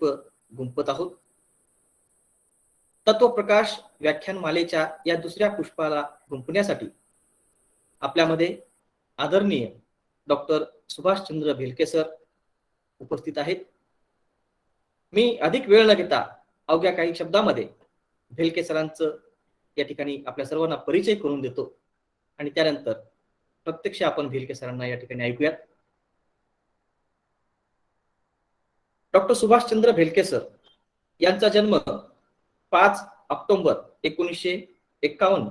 पुष्प गुंफत आहोत. तत्वप्रकाश व्याख्यानमालेच्या या दुसऱ्या पुष्पाला गुंफण्यासाठी आपल्यामध्ये आदरणीय डॉक्टर सुभाषचंद्र भेलके सर उपस्थित आहेत. मी अधिक वेळ न घेता अवघ्या काही शब्दामध्ये भेलके सरांचं या ठिकाणी आपल्या सर्वांना परिचय करून देतो आणि त्यानंतर प्रत्यक्ष आपण भेलके सरांना या ठिकाणी ऐकूयात. डॉक्टर सुभाषचंद्र भेलके सर यांचा जन्म 5 ऑक्टोबर 1951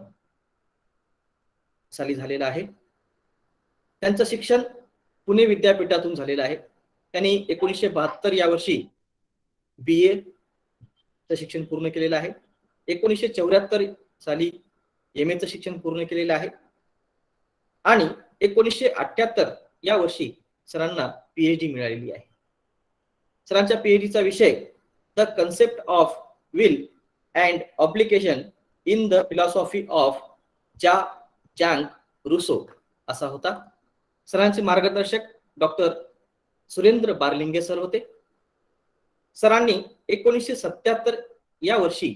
साली झालेला आहे. त्यांचं शिक्षण पुणे विद्यापीठातून झालेलं आहे. त्यांनी 1972 या वर्षी BA चं शिक्षण पूर्ण केलेलं आहे. 1974 साली MA चं शिक्षण पूर्ण केलेलं आहे आणि 1978 या वर्षी सरांना PhD मिळालेली आहे. सरांच्या PhDचा विषय the concept of will and obligation in the philosophy of Jacques Rousseau असा होता. सरांचे मार्गदर्शक डॉक्टर सुरेंद्र बारलिंगे सर होते. सरांनी 1977 या वर्षी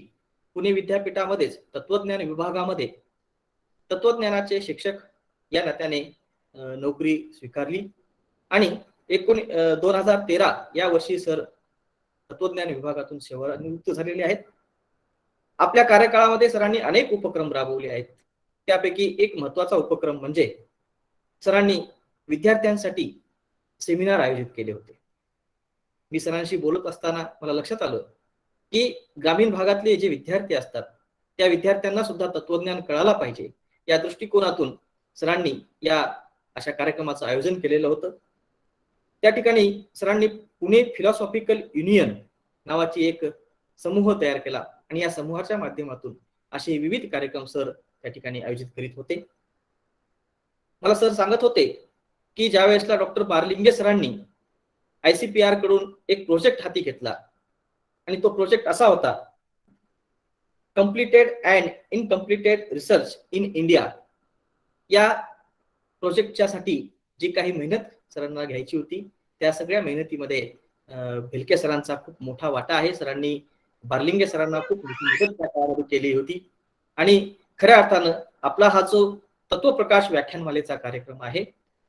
पुणे विद्यापीठामध्येच तत्वज्ञान विभागामध्ये तत्वज्ञानाचे शिक्षक या नात्याने नोकरी स्वीकारली आणि 2013 या वर्षी सर तत्वज्ञान विभागातून सेवानिवृत्त झालेले आहेत. आपल्या कार्यकाळामध्ये सरांनी अनेक उपक्रम राबवले आहेत. त्यापैकी एक महत्त्वाचा उपक्रम म्हणजे सरांनी विद्यार्थ्यांसाठी सेमिनार आयोजित केले होते. मी सरांशी बोलत असताना मला लक्षात आलं की ग्रामीण भागातले जे विद्यार्थी असतात त्या विद्यार्थ्यांना सुद्धा तत्वज्ञान कळायला पाहिजे या दृष्टिकोनातून सरांनी या अशा कार्यक्रमाचं आयोजन केलेलं होतं. त्या ठिकाणी सरांनी पुणे फिलॉसॉफिकल युनियन नावाची एक समूह तयार केला आणि या समूहाच्या माध्यमातून असे विविध कार्यक्रम सर त्या ठिकाणी आयोजित करीत होते. मला सर सांगत होते की ज्या वेळेसला डॉक्टर बारलिंगे सरांनी ICPR कडून एक प्रोजेक्ट हाती घेतला आणि तो प्रोजेक्ट असा होता, completed and incompleted research in India. या प्रोजेक्टच्या साठी जी काही मेहनत सरांना घ्यायची होती त्या सगळ्या मेहनतीमध्ये भेलके सरांचा खूप मोठा वाटा आहे. सरांनी बारलिंगे सरांना खूप मदत त्या काळामध्ये केली होती आणि खऱ्या अर्थानं आपला हा जो तत्वप्रकाश व्याख्यानमालेचा कार्यक्रम आहे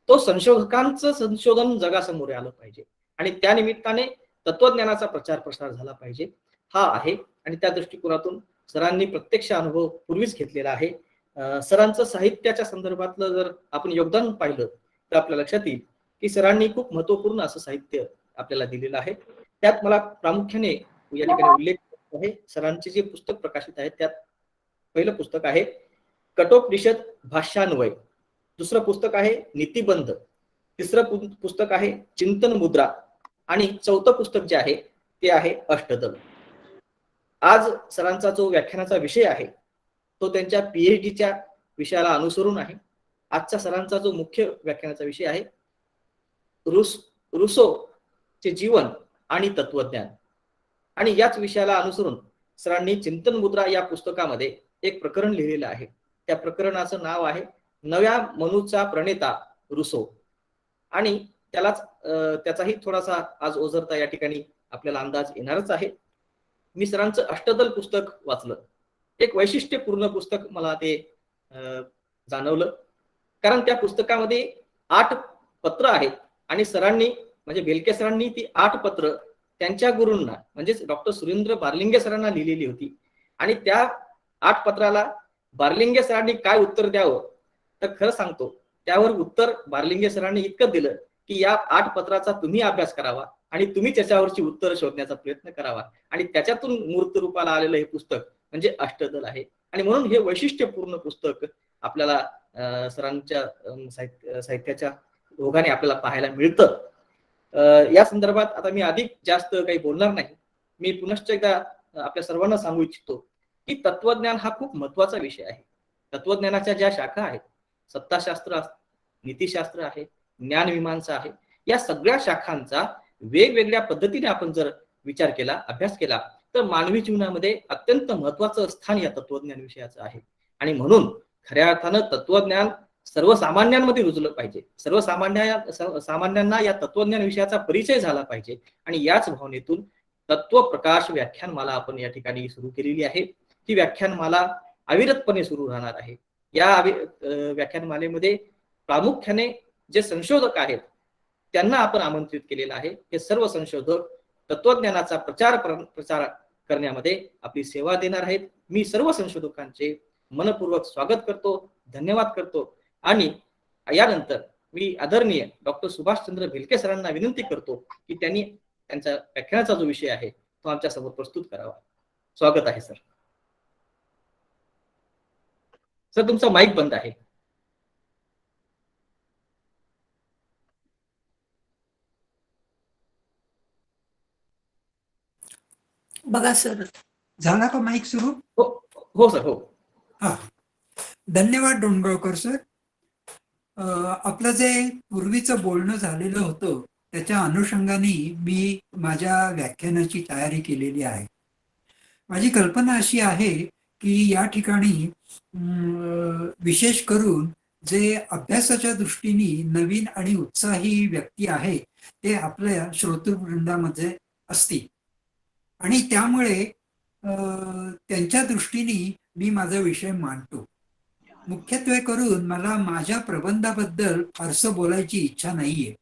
तो संशोधकांचं संशोधन जगासमोर आलं पाहिजे आणि त्या निमित्ताने तत्वज्ञानाचा प्रचार प्रसार झाला पाहिजे हा आहे. आणि त्या दृष्टिकोनातून सरांनी प्रत्यक्ष अनुभव पूर्वीच घेतलेला आहे. सरांचं साहित्याच्या संदर्भातलं जर आपण योगदान पाहिलं तर आपल्या लक्षात येईल की सरांनी खूप महत्वपूर्ण असं साहित्य आपल्याला दिलेलं आहे. त्यात मला प्रामुख्याने या ठिकाणी उल्लेख आहे सरांचे जे पुस्तक प्रकाशित आहे त्यात पहिलं पुस्तक आहे कठोपनिषद भाष्यान्वय, दुसरं पुस्तक आहे नीतिबंध, तिसरं पुस्तक आहे चिंतन मुद्रा आणि चौथं पुस्तक जे आहे ते आहे अष्टदल. आज सरांचा जो व्याख्यानाचा विषय आहे तो त्यांच्या PhDच्या विषयाला अनुसरून आहे. आजचा सरांचा जो मुख्य व्याख्यानाचा विषय आहे रुसो चे जीवन आणि तत्वज्ञान आणि याच विषयाला अनुसरून सरांनी चिंतन मुद्रा या पुस्तकामध्ये एक प्रकरण लिहिलेलं आहे. त्या प्रकरणाचं नाव आहे नव्या मनूचा प्रणेता रुसो आणि त्याचाही थोडासा आज ओझरता या ठिकाणी आपल्याला अंदाज येणारच आहे. मी सरांचं अष्टदल पुस्तक वाचलं. एक वैशिष्ट्यपूर्ण पुस्तक मला ते जाणवलं कारण त्या पुस्तकामध्ये 8 पत्र आहेत आणि सरांनी म्हणजे भेलके सरांनी ती 8 पत्र त्यांच्या गुरूंना म्हणजेच डॉक्टर सुरेंद्र बारलिंगे सरांना लिहिलेली होती आणि त्या 8 पत्राला बारलिंगे सरांनी काय उत्तर द्यावं तर खरं सांगतो त्यावर उत्तर बारलिंगे सरांनी इतकं दिलं की या 8 पत्राचा तुम्ही अभ्यास करावा आणि तुम्ही त्याच्यावरची उत्तर शोधण्याचा प्रयत्न करावा आणि त्याच्यातून मूर्त रूपाला आलेलं हे पुस्तक म्हणजे अष्टदल आहे. आणि म्हणून हे वैशिष्ट्यपूर्ण पुस्तक आपल्याला सरांच्या साहित्याच्या ओघाने आपल्याला पाहायला मिळतं. या संदर्भात आता मी अधिक जास्त काही बोलणार नाही. मी पुनश्च एकदा आपल्या सर्वांना सांगू इच्छितो की तत्वज्ञान हा खूप महत्वाचा विषय आहे. तत्वज्ञानाच्या ज्या शाखा आहेत सत्ताशास्त्र, नीतिशास्त्र आहे, ज्ञानमीमांसा आहे, या सगळ्या शाखांचा वेगवेगळ्या पद्धतीने आपण जर विचार केला, अभ्यास केला तर मानवी जीवनामध्ये अत्यंत महत्वाचं स्थान या तत्वज्ञान विषयाचं आहे. आणि म्हणून खऱ्या अर्थानं तत्वज्ञान सर्वसामान्यांमध्ये रुजलं पाहिजे. सर्वसामान्यांना या तत्वज्ञान विषयाचा परिचय झाला पाहिजे आणि याच भावनेतून तत्व प्रकाश व्याख्यानमाला आपण या ठिकाणी सुरू केलेली आहे. ही व्याख्यानमाला अविरतपणे सुरू राहणार आहे. या व्याख्यानमालेमध्ये प्रामुख्याने जे संशोधक आहेत त्यांना आपण आमंत्रित केलेलं आहे. हे सर्व संशोधक तत्वज्ञानाचा प्रचार करण्यामध्ये आपली सेवा देणार आहेत. मी सर्व संशोधकांचे मनपूर्वक स्वागत करतो, धन्यवाद करतो आणि यानंतर मी आदरणीय डॉक्टर सुभाषचंद्र भिलके सरांना विनंती करतो की त्यांनी त्यांच्या व्याख्यानाचा जो विषय आहे तो आमच्या समोर प्रस्तुत करावा. स्वागत आहे सर. सर तुमचा माईक बंद आहे. बघा सर, झाला का माईक सुरू? हो सर, हो. हा, धन्यवाद डोंगरकर सर. आपलं जे पूर्वीचं बोलणं झालेलं होतं त्याच्या अनुषंगाने मी माझ्या व्याख्यानाची तयारी केलेली आहे. माझी कल्पना अशी आहे की या ठिकाणी विशेष करून जे अभ्यासाच्या दृष्टीने नवीन आणि उत्साही व्यक्ती आहेत ते आपल्या श्रोतृवृंदामध्ये असतील आणि त्यामुळे त्यांच्या दृष्टीने मी माझा विषय मांडतो. मुख्यत्वे करून मला माझ्या प्रबंधाबद्दल फारसं बोलायची इच्छा नाहीये,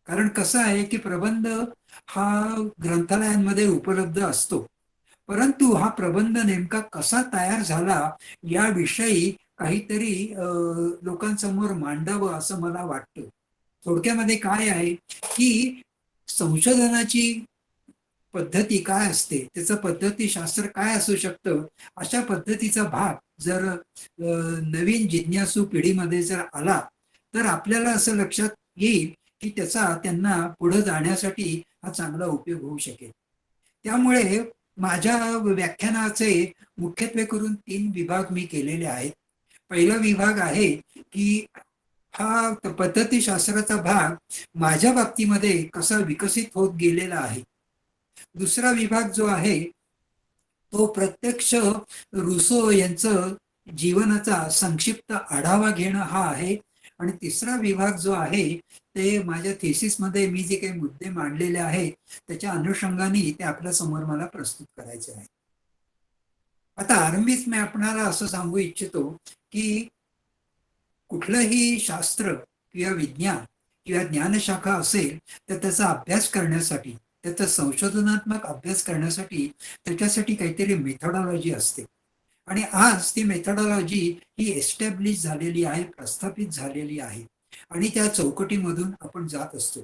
कारण कसं आहे की प्रबंध हा ग्रंथालयांमध्ये उपलब्ध असतो, परंतु हा प्रबंध नेमका कसा तयार झाला याविषयी काहीतरी लोकांसमोर मांडावं असं मला वाटतं. थोडक्यामध्ये काय आहे की संशोधनाची पद्धती काय असते, त्याचं पद्धतीशास्त्र काय असू शकतं, अशा पद्धतीचा भाग जर नवीन जिज्ञासू पिढीमध्ये जर आला तर आपल्याला असं लक्षात येईल की त्याचा त्यांना पुढे जाण्यासाठी हा चांगला उपयोग होऊ शकेल. त्यामुळे माझ्या व्याख्यानाचे मुख्यत्वे करून 3 विभाग मी केलेले आहेत. पहिला विभाग आहे की हा पद्धतीशास्त्राचा भाग माझ्या बाबतीमध्ये कसा विकसित होत गेलेला आहे. दुसरा विभाग जो आहे तो प्रत्यक्ष रुसो यांचं जीवनाचा संक्षिप्त आढावा घेणं हा आहे. आणि तिसरा विभाग जो आहे ते माझ्या थेसिसमध्ये मी जे काही मुद्दे मांडलेले आहेत त्याच्या अनुषंगाने ते आपल्या समोर मला प्रस्तुत करायचे आहे. आता आरंभीच मी आपणाला असं सांगू इच्छितो की कुठलंही शास्त्र किंवा विज्ञान किंवा ज्ञानशाखा असेल तर त्याचा अभ्यास करण्यासाठी, त्याचा संशोधनात्मक अभ्यास करण्यासाठी त्याच्यासाठी काहीतरी मेथोडॉलॉजी असते आणि आज ती मेथोडॉलॉजी ही एस्टॅब्लिश झालेली आहे, प्रस्थापित झालेली आहे आणि त्या चौकटीमधून आपण जात असतो.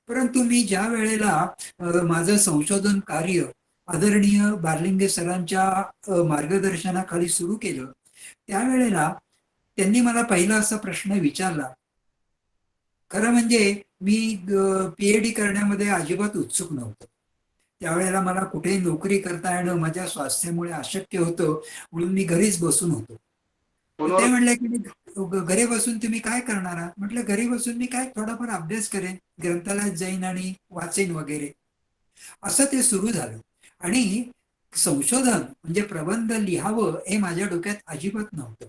परंतु मी ज्या वेळेला माझं संशोधन कार्य आदरणीय बार्लिंगे सरांच्या मार्गदर्शनाखाली सुरू केलं त्यावेळेला त्यांनी मला पहिला असा प्रश्न विचारला. खरं म्हणजे मी पीएचडी करण्यामध्ये अजिबात उत्सुक नव्हतो. त्यावेळेला मला कुठेही नोकरी करता येणं माझ्या स्वास्थ्यामुळे अशक्य होतं, म्हणून मी घरीच बसून होतो. ते म्हणले की घरी बसून तुम्ही काय करणार आहात? म्हटलं घरी बसून मी काय थोडाफार अभ्यास करेन, ग्रंथालयात जाईन आणि वाचेन वगैरे. असं ते सुरू झालं आणि संशोधन म्हणजे प्रबंध लिहावं हे माझ्या डोक्यात अजिबात नव्हतं.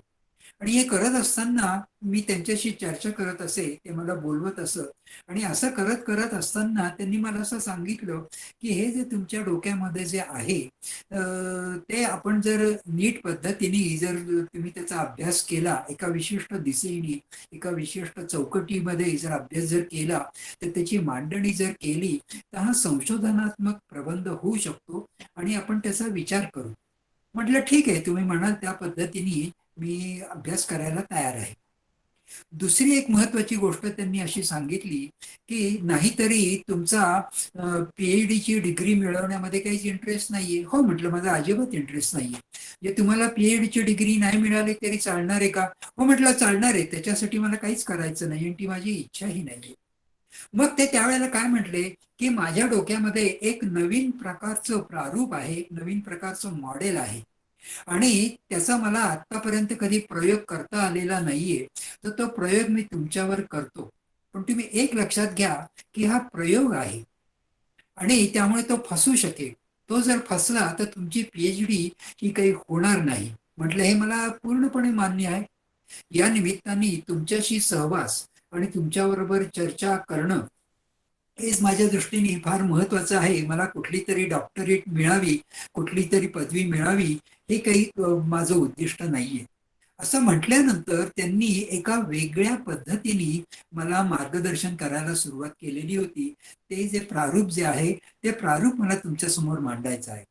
आणि हे करत असताना मी त्यांच्याशी चर्चा करत असे, ते मला बोलवत असत आणि असं करत करत असताना त्यांनी मला असं सांगितलं की हे जे तुमच्या डोक्यामध्ये जे आहे ते आपण जर नीट पद्धतीने जर तुम्ही त्याचा अभ्यास केला, एका विशिष्ट दिशेने एका विशिष्ट चौकटीमध्ये जर अभ्यास जर केला तर त्याची मांडणी जर केली तर हा संशोधनात्मक प्रबंध होऊ शकतो आणि आपण त्याचा विचार करू. म्हटलं ठीक आहे, तुम्ही म्हणाल त्या पद्धतीने मी अभ्यास करायला तयार आहे. दुसरी एक महत्वाची गोष्ट त्यांनी अशी सांगितली की नाहीतरी तुमचा पीएचडीची डिग्री मिळवण्यामध्ये काहीच इंटरेस्ट नाहीये. हो म्हटलं, माझा अजिबात इंटरेस्ट नाहीये. म्हणजे तुम्हाला पीएचडीची डिग्री नाही मिळाली तरी चालणार आहे का? हो म्हटलं चालणार आहे, त्याच्यासाठी मला काहीच करायचं नाही आणि ती माझी इच्छाही नाहीये. मग ते त्यावेळेला काय म्हटले की माझ्या डोक्यामध्ये एक नवीन प्रकारचं प्रारूप आहे, नवीन प्रकारचं मॉडेल आहे आणि त्याचा मला आतापर्यंत कधी प्रयोग करता आलेला नाहीये, तर तो प्रयोग मी तुमच्यावर करतो. पण तुम्ही एक लक्षात घ्या की हा प्रयोग आहे आणि त्यामुळे तो फसू शकेल. तो जर फसला तर तुमची पीएचडी ही काही होणार नाही. म्हटलं हे मला पूर्णपणे मान्य आहे. या निमित्ताने तुमच्याशी सहवास आणि तुमच्याबरोबर चर्चा करणं हेच माझ्या दृष्टीने फार महत्वाचं आहे. मला कुठली तरी डॉक्टरेट मिळावी, कुठली तरी पदवी मिळावी, हे काही माझं उद्दिष्ट नाहीये. असं म्हटल्यानंतर त्यांनी एका वेगळ्या पद्धतीने मला मार्गदर्शन करायला सुरुवात केलेली होती. ते जे प्रारूप जे आहे, ते प्रारूप मला तुमच्या समोर मांडायचं आहे.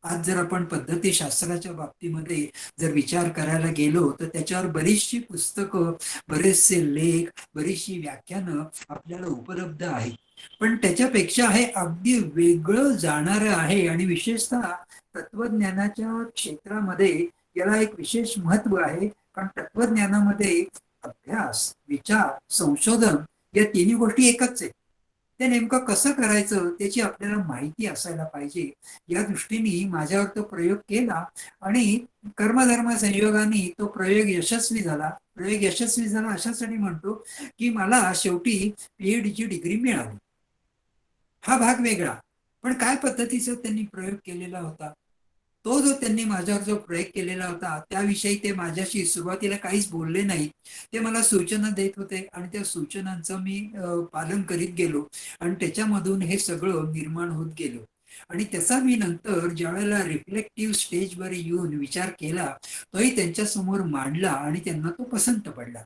आज जर आपण पद्धतीशास्त्राच्या बाबतीमध्ये जर विचार करायला गेलो, तर त्याच्यावर बरीचशी पुस्तकं, बरेचसे लेख, बरीचशी व्याख्यानं आपल्याला उपलब्ध आहेत. पण त्याच्यापेक्षा हे अगदी वेगळं जाणारं आहे आणि विशेषतः तत्वज्ञानाच्या क्षेत्रामध्ये याला एक विशेष महत्व आहे. कारण तत्वज्ञानामध्ये अभ्यास, विचार, संशोधन या तिन्ही गोष्टी एकच आहेत. ते नेमकं कसं करायचं त्याची आपल्याला माहिती असायला पाहिजे. या दृष्टीने माझ्यावर तो प्रयोग केला आणि कर्मधर्म संयोगाने तो प्रयोग यशस्वी झाला. प्रयोग यशस्वी झाला अशासाठी म्हणतो की मला शेवटी पीएचडीची डिग्री मिळाली. हा भाग वेगळा. पण काय पद्धतीचा त्यांनी प्रयोग केलेला होता, तो जो त्यांनी माझ्यावर जो प्रयोग केलेला होता त्याविषयी ते माझ्याशी सुरुवातीला काहीच बोलले नाहीत. ते मला सूचना देत होते आणि त्या सूचनांचं मी पालन करीत गेलो आणि त्याच्यामधून हे सगळं निर्माण होत गेलो. आणि त्याचा मी नंतर ज्या वेळेला रिफ्लेक्टिव्ह स्टेजवर येऊन विचार केला, तोही त्यांच्या समोर मांडला आणि त्यांना तो पसंत पडला.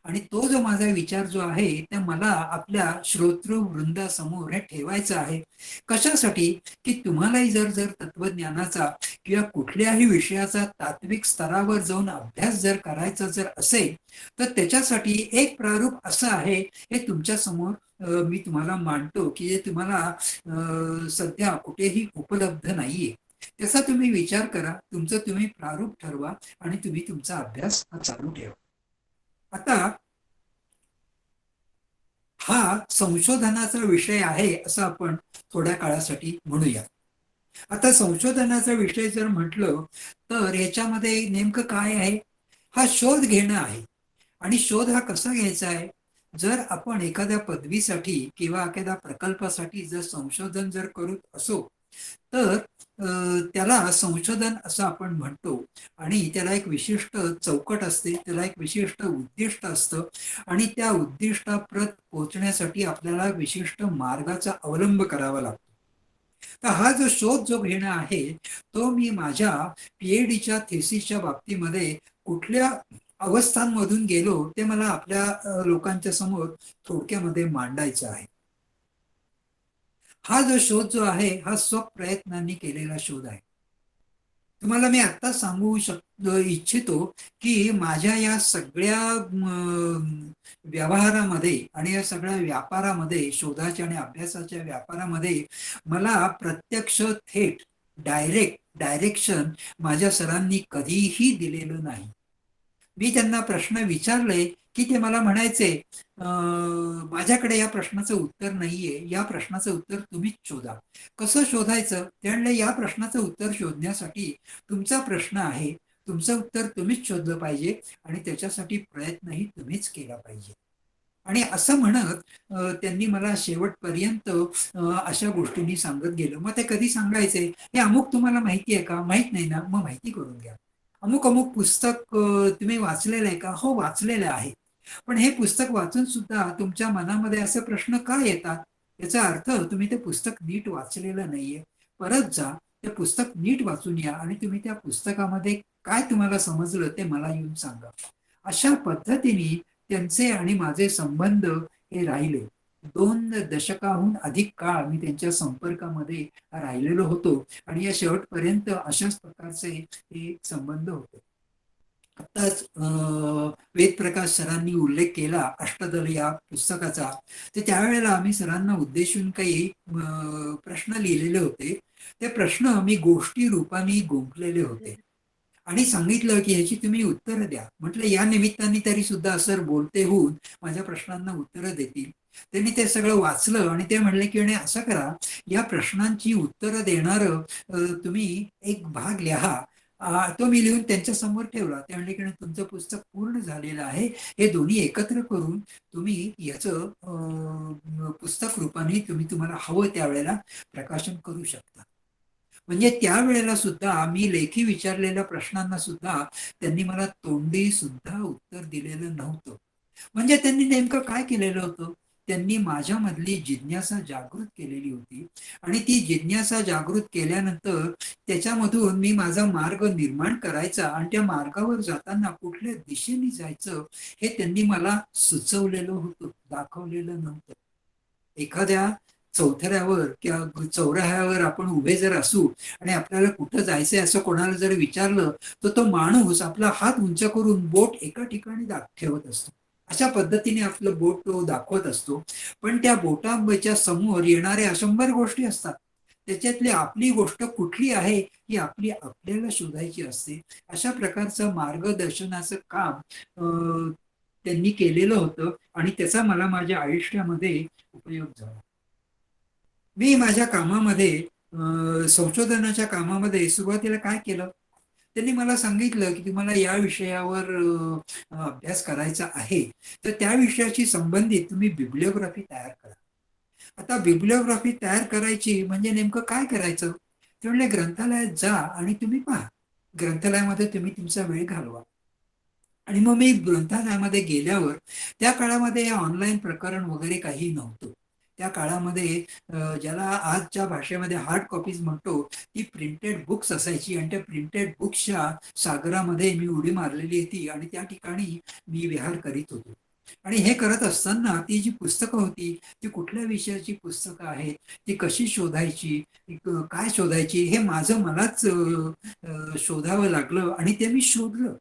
आणि तो जो माझा विचार जो आहे ते मला आपल्या श्रोतृ वृंदासमोर हे ठेवायचा आहे. कशासाठी? की तुम्हालाही जर जर तत्वज्ञानाचा किंवा कुठल्याही विषयाचा तात्विक स्तरावर जाऊन अभ्यास जर करायचा जर असेल, तर त्याच्यासाठी एक प्रारूप असं आहे, हे तुमच्या समोर मी तुम्हाला मांडतो की जे तुम्हाला सध्या कुठेही उपलब्ध नाहीये. त्याचा तुम्ही विचार करा, तुमचं तुम्ही प्रारूप ठरवा आणि तुम्ही तुमचा अभ्यास हा चालू ठेवा. आता हा संशोधनाचा विषय आहे असं आपण थोड्या काळासाठी म्हणूया. आता संशोधनाचा विषय जर म्हटलं तर याच्यामध्ये नेमकं काय आहे? हा शोध घेणं आहे. आणि शोध हा कसा घ्यायचा आहे? जर आपण एखाद्या पदवीसाठी किंवा एखाद्या प्रकल्पासाठी जर संशोधन जर करत असो, तर त्याला संशोधन असं आपण म्हणतो. आणि त्याला एक विशिष्ट चौकट असते, त्याला एक विशिष्ट उद्दिष्ट असतं आणि त्या उद्दिष्टाप्रत पोहोचण्यासाठी आपल्याला विशिष्ट मार्गाचा अवलंब करावा लागतो. तर हा जो शोध जो घेणं आहे, तो मी माझ्या पीएचडीच्या थेसिसच्या बाबतीमध्ये कुठल्या अवस्थांमधून गेलो ते मला आपल्या लोकांच्या समोर थोडक्यामध्ये मांडायचं आहे. हा जो शोध जो आहे हा स्वप्रयत्नांनी केलेला शोध आहे. तुम्हाला मी आता सांगू इच्छितो की माझ्या या सगळ्या व्यवहारामध्ये आणि या सगळ्या व्यापारामध्ये, शोधाच्या आणि अभ्यासाच्या व्यापारामध्ये मला प्रत्यक्ष थेट डायरेक्शन माझ्या सरांनी कधीही दिलेलं नाही. मी त्यांना प्रश्न विचारले की ते मला म्हणायचे, माझ्याकडे या प्रश्नाचं उत्तर नाहीये, या प्रश्नाचं उत्तर तुम्हीच शोधा. कसं शोधायचं? ते म्हणले, या प्रश्नाचं उत्तर शोधण्यासाठी तुमचा प्रश्न आहे, तुमचं उत्तर तुम्हीच शोधलं पाहिजे आणि त्याच्यासाठी प्रयत्नही तुम्हीच केला पाहिजे. आणि असं म्हणत त्यांनी मला शेवटपर्यंत अशा गोष्टींनी सांगत गेलो. मग ते कधी सांगायचे, हे अमुक तुम्हाला माहिती आहे का? माहित नाही ना, मग माहिती करून घ्या. अमुक अमुक पुस्तक तुम्ही वाचलेलं आहे का? हो, वाचलेलं आहे. पण हे पुस्तक वाचून सुद्धा तुमच्या मनामध्ये असे प्रश्न का येतात? याचा अर्थ तुम्ही ते पुस्तक नीट वाचलेलं नाहीये. परत जा, ते पुस्तक नीट वाचून या आणि तुम्ही त्या पुस्तकामध्ये काय तुम्हाला समजलं ते मला येऊन सांगा. अशा पद्धतीने त्यांचे आणि माझे संबंध हे राहिले. 2 दशकाहून अधिक काळ मी त्यांच्या संपर्कामध्ये राहिलेलो होतो आणि या शेवटपर्यंत अशाच प्रकारचे हे संबंध होते. आत्ताच वेदप्रकाश सरांनी उल्लेख केला अष्टदल या पुस्तकाचा. तर त्यावेळेला आम्ही सरांना उद्देशून काही प्रश्न लिहिलेले होते. ते प्रश्न मी गोष्टी रूपाने गुंफलेले होते आणि सांगितलं की ह्याची तुम्ही उत्तरं द्या. म्हटलं या निमित्ताने तरी सुद्धा सर बोलते होऊन माझ्या प्रश्नांना उत्तरं देतील. त्यांनी ते सगळं वाचलं आणि ते म्हणले की असं करा, या प्रश्नांची उत्तरं देणारं तुम्ही एक भाग लिहा. तो मी लिहून त्यांच्या समोर ठेवला. ते म्हणले की तुमचं पुस्तक पूर्ण झालेलं आहे, हे दोन्ही एकत्र करून तुम्ही याचं पुस्तक रूपाने तुम्हाला हवं त्यावेळेला प्रकाशन करू शकता. म्हणजे त्यावेळेला सुद्धा मी लेखी विचारलेल्या प्रश्नांना सुद्धा त्यांनी मला तोंडी सुद्धा उत्तर दिलेलं नव्हतं. म्हणजे त्यांनी नेमकं काय केलेलं होतं? त्यांनी माझ्यामधली जिज्ञासा जागृत केलेली होती. आणि ती जिज्ञासा जागृत केल्यानंतर त्याच्यामधून मी माझा मार्ग निर्माण करायचा आणि त्या मार्गावर जाताना कुठल्या दिशेने जायचं हे त्यांनी मला सुचवलेलं होतं, दाखवलेलं नव्हतं. एखाद्या चौथऱ्यावर किंवा चौराह्यावर आपण उभे जर असू आणि आपल्याला कुठं जायचंय असं कोणाला जर विचारलं तर तो माणूस आपला हात उंच करून बोट एका ठिकाणी ठेवत असतो. अशा पद्धतीने आपलं बोट तो दाखवत असतो. पण त्या बोटांच्या समोर येणाऱ्या 100 गोष्टी असतात. त्याच्यातली आपली गोष्ट कुठली आहे ही आपल्याला शोधायची असते. अशा प्रकारचं मार्गदर्शनाचं काम त्यांनी केलेलं होतं आणि त्याचा मला माझ्या आयुष्यामध्ये उपयोग झाला. मी माझ्या कामामध्ये संशोधनाच्या कामामध्ये सुरुवातीला काय केलं, त्यांनी मला सांगितलं की तुम्हाला या विषयावर अभ्यास करायचा आहे तर त्या विषयाशी संबंधित तुम्ही बिब्लिओग्राफी तयार करा. आता बिब्लिओग्राफी तयार करायची म्हणजे नेमकं काय करायचं, ते म्हणले ग्रंथालयात जा आणि तुम्ही पहा, ग्रंथालयामध्ये तुम्ही तुमचा वेळ घालवा. आणि मग मी ग्रंथालयामध्ये गेल्यावर त्या काळामध्ये ऑनलाईन प्रकरण वगैरे काही नव्हतं. त्या काळामध्ये ज्याला आजच्या भाषेमध्ये हार्ड कॉपीज म्हणतो ती प्रिंटेड बुक्स असायची आणि त्या प्रिंटेड बुक्सच्या सागरामध्ये मी उडी मारलेली होती आणि त्या ठिकाणी मी विहार करीत होतो. आणि हे करत असताना ती जी पुस्तकं होती ती कुठल्या विषयाची पुस्तकं आहेत, ती कशी शोधायची, काय शोधायची हे माझं मलाच शोधावं लागलं आणि ते मी शोधलं.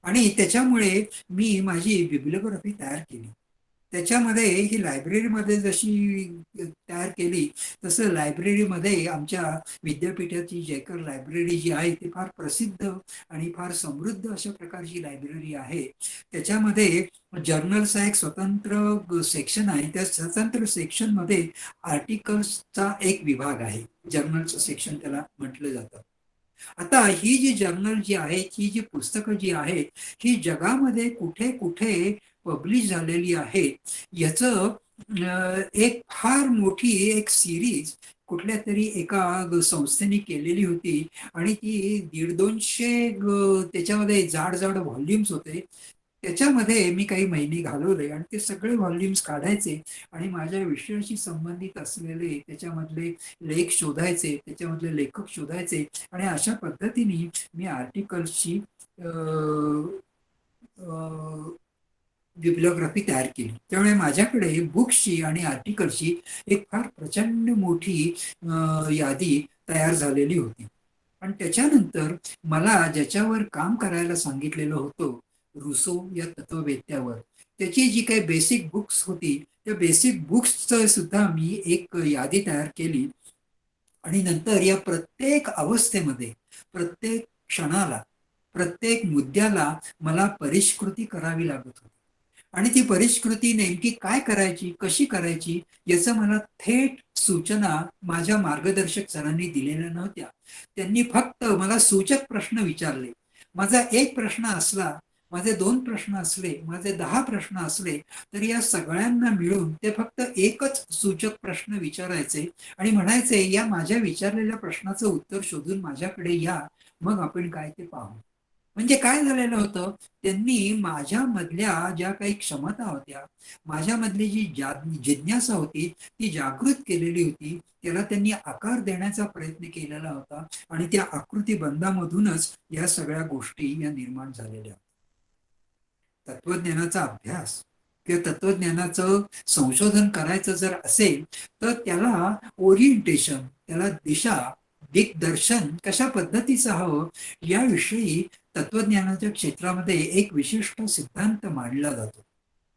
आणि त्याच्यामुळे मी माझी बिब्लिओग्राफी तयार केली. त्याच्यामध्ये ही लायब्ररीमध्ये जशी तयार केली तसं लायब्ररीमध्ये आमच्या विद्यापीठाची जेकर लायब्ररी जी आहे ती फार प्रसिद्ध आणि फार समृद्ध अशा प्रकारची लायब्ररी आहे. त्याच्यामध्ये जर्नल्सचा एक स्वतंत्र सेक्शन आहे. त्या स्वतंत्र सेक्शनमध्ये आर्टिकल्सचा एक विभाग आहे. जर्नलचं सेक्शन त्याला म्हटलं जातं. आता ही जी जर्नल जी आहेत, ही जी पुस्तकं जी आहेत, ही जगामध्ये कुठे कुठे पब्लिश झालेली आहेत, याचं एक फार मोठी एक सिरीज कुठल्या तरी एका संस्थेने केलेली होती आणि ती 150-200 त्याच्यामध्ये जाड जाड व्हॉल्युम्स होते. त्याच्यामध्ये मी काही महिने घालवले आणि ते सगळे व्हॉल्युम्स काढायचे आणि माझ्या विषयाशी संबंधित असलेले त्याच्यामधले लेख शोधायचे, त्याच्यामधले लेखक शोधायचे आणि अशा पद्धतीने मी आर्टिकल्सची बिब्लिओग्राफी तयार केली. त्यामुळे माझ्याकडे बुक्सची आणि आर्टिकल्सची एक फार प्रचंड मोठी यादी तयार झालेली होती. आणि त्याच्यानंतर मला ज्याच्यावर काम करायला सांगितलेलं होतं रुसो या तत्ववेत्यावर, त्याची जी काही बेसिक बुक्स होती त्या बेसिक बुक्सचं सुद्धा मी एक यादी तयार केली. आणि नंतर या प्रत्येक अवस्थेमध्ये, प्रत्येक क्षणाला, प्रत्येक मुद्द्याला मला परिष्कृती करावी लागत होती. आणि ती परिष्कृती नेमकी काय करायची, कशी करायची याचं मला थेट सूचना माझ्या मार्गदर्शक सरांनी दिलेल्या नव्हत्या. त्यांनी फक्त मला सूचक प्रश्न विचारले. माझा एक प्रश्न असला, माझे 2 प्रश्न असले, माझे 10 प्रश्न असले तर या सगळ्यांना मिळून ते फक्त एकच सूचक प्रश्न विचारायचे आणि म्हणायचे या माझ्या विचारलेल्या प्रश्नाचं उत्तर शोधून माझ्याकडे या, मग आपण काय ते पाहू. म्हणजे काय झालेलं होतं, त्यांनी माझ्यामधल्या ज्या काही क्षमता होत्या, माझ्यामधली जी जिज्ञासा होती ती जागृत केलेली होती. त्याला त्यांनी आकार देण्याचा प्रयत्न केलेला होता आणि त्या आकृतीबंधामधूनच या सगळ्या गोष्टी या निर्माण झालेल्या. तत्वज्ञानाचा अभ्यास किंवा तत्वज्ञानाचं संशोधन करायचं जर असेल तर त्याला ओरिएंटेशन, त्याला दिशा, दिग्दर्शन कशा पद्धतीचं हवं याविषयी तत्वज्ञानाच्या क्षेत्रामध्ये एक विशिष्ट सिद्धांत मांडला जातो.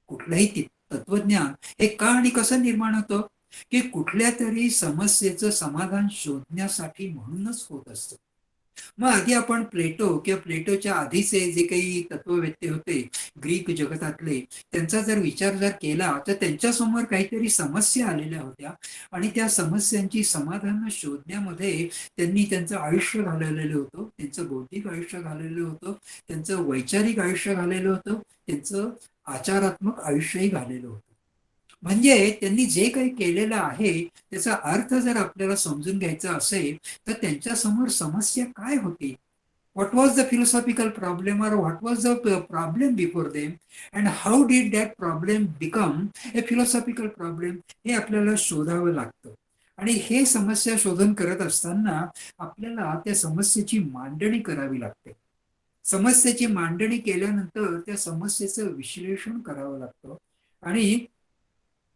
कुठलंही तत्वज्ञान हे का आणि कसं निर्माण होतं की कुठल्या तरी समस्येचं समाधान शोधण्यासाठी म्हणूनच होत असतं. मग आधी आपण प्लेटो किंवा प्लेटोच्या आधीचे जे काही तत्ववेत्ते होते ग्रीक जगतातले, त्यांचा जर विचार जर केला तर त्यांच्यासमोर काहीतरी समस्या आलेल्या होत्या आणि त्या समस्यांची समाधान शोधण्यामध्ये त्यांनी त्यांचं आयुष्य घालवलेलं होतं, त्यांचं बौद्धिक आयुष्य घालवलेलं होतं, त्यांचं वैचारिक आयुष्य घालवलेलं होतं, त्यांचं आचारात्मक आयुष्यही घालवलेलं होतं. म्हणजे त्यांनी जे काही केलेलं आहे त्याचा अर्थ जर आपल्याला समजून घ्यायचा असेल तर त्यांच्या समोर समस्या काय होती what was the philosophical problem, or what was the problem before them, and how did that problem become a philosophical problem, हे आपल्याला शोधावं लागतं. आणि हे समस्या शोधून करत असताना आपल्याला त्या समस्येची मांडणी करावी लागते. समस्येची मांडणी केल्यानंतर त्या समस्येचं विश्लेषण करावं लागतं. आणि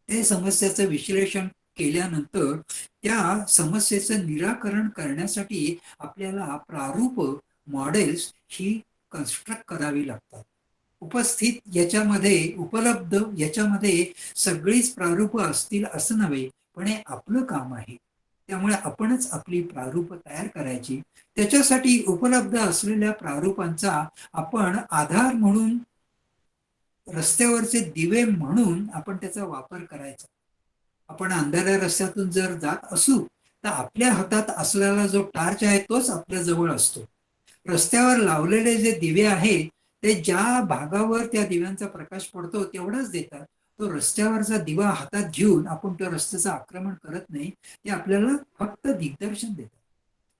ते समस्येचं विश्लेषण केल्यानंतर त्या समस्येचं निराकरण करण्यासाठी आपल्याला प्रारूप, मॉडेल्स ही कन्स्ट्रक्ट करावी लागतात. उपलब्ध याच्यामध्ये सगळीच प्रारूप असतील असं नव्हे, पण हे आपलं काम आहे. त्यामुळे आपणच आपली प्रारूप तयार करायची. त्याच्यासाठी उपलब्ध असलेल्या प्रारूपांचा आपण आधार म्हणून, रस्त्यावरचे दिवे म्हणून आपण त्याचा वापर करायचा. आपण अंधाऱ्या रस्त्यातून जर जात असू तर आपल्या हातात असलेला जो टार्च आहे तोच आपल्या जवळ असतो. रस्त्यावर लावलेले जे दिवे आहेत ते ज्या भागावर त्या दिव्यांचा प्रकाश पडतो तेवढाच देतात. तो रस्त्यावरचा दिवा हातात घेऊन आपण त्या रस्त्याचं आक्रमण करत नाही, ते आपल्याला फक्त दिग्दर्शन देतात.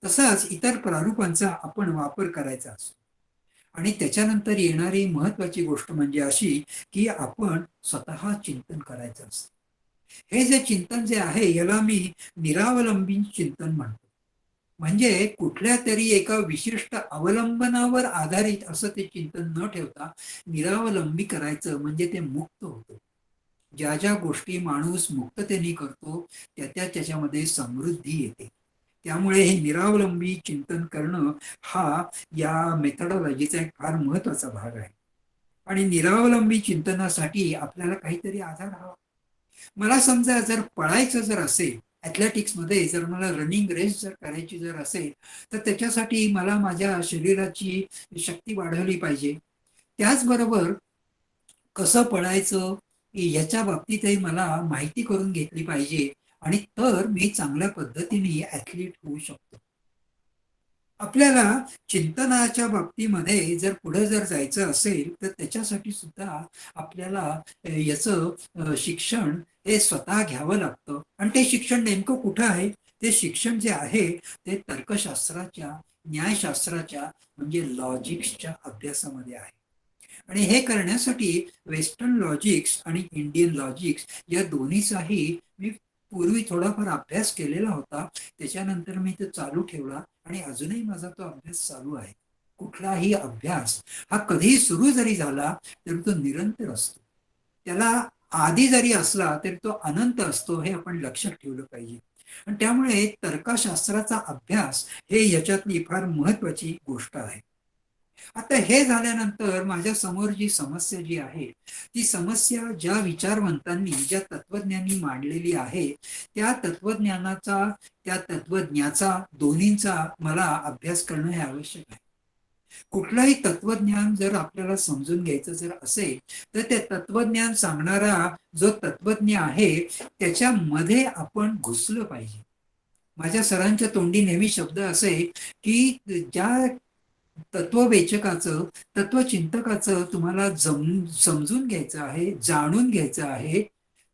तसाच इतर प्रारूपांचा आपण वापर करायचा असतो. आणि त्याच्यानंतर येणारी महत्वाची गोष्ट म्हणजे अशी की आपण स्वतः चिंतन करायचं असतं. हे जे चिंतन जे आहे याला मी निरावलंबी चिंतन म्हणतो. म्हणजे कुठल्या तरी एका विशिष्ट अवलंबनावर आधारित असं ते चिंतन न ठेवता निरावलंबी करायचं, म्हणजे ते मुक्त होतं. ज्या ज्या गोष्टी माणूस मुक्ततेने करतो त्याच्यामध्ये समृद्धी येते. त्यामुळे हे निरावलंबी चिंतन करणं हा या मेथडॉलॉजीचा एक फार महत्वाचा भाग आहे. आणि निरावलंबी चिंतनासाठी आपल्याला काहीतरी आधार हवा. मला समजा जर पळायचं जर असेल, ॲथलेटिक्समध्ये जर मला रनिंग रेस जर करायची जर असेल तर त्याच्यासाठी मला माझ्या शरीराची शक्ती वाढवली पाहिजे. त्याचबरोबर कसं पळायचं याच्या बाबतीतही मला माहिती करून घेतली पाहिजे, आणि तर मी चांगल्या पद्धतीने ॲथलीट होऊ शकतो. आपल्याला चिंतनाच्या बाबतीमध्ये जर पुढे जर जायचं असेल तर त्याच्यासाठी सुद्धा आपल्याला याचं शिक्षण हे स्वतः घ्यावं लागतं. आणि ते शिक्षण नेमकं कुठं आहे? ते शिक्षण जे आहे ते तर्कशास्त्राच्या, न्यायशास्त्राच्या म्हणजे लॉजिक्सच्या अभ्यासामध्ये आहे. आणि हे करण्यासाठी वेस्टर्न लॉजिक्स आणि इंडियन लॉजिक्स या दोन्हीचाही मी पूर्वी थोडाफार अभ्यास केलेला होता. त्याच्यानंतर मी तो चालू ठेवला आणि अजूनही माझा तो अभ्यास चालू आहे. कुठलाही अभ्यास हा कधीही सुरू जरी झाला तरी तो निरंतर असतो. त्याला आधी जरी असला तरी तो अनंत असतो, हे आपण लक्षात ठेवलं पाहिजे. आणि त्यामुळे तर्कशास्त्राचा अभ्यास हे याच्यातली फार महत्वाची गोष्ट आहे. आता हे झाल्यानंतर माझ्या समोर जी समस्या जी आहे ती समस्या ज्या विचारवंतांनी, ज्या तत्वज्ञांनी मांडलेली आहे त्या तत्वज्ञाचा दोन्हींचा मला अभ्यास करणं हे आवश्यक आहे. कुठलाही तत्वज्ञान जर आपल्याला समजून घ्यायचं जर असेल तर ते तत्वज्ञान सांगणारा जो तत्वज्ञ आहे त्याच्यामध्ये आपण घुसलं पाहिजे. माझ्या सरांच्या तोंडी नेहमी शब्द असे की ज्या तत्ववेचकाचं, तत्वचिंतकाचं तुम्हाला समजून घ्यायचं आहे, जाणून घ्यायचं आहे,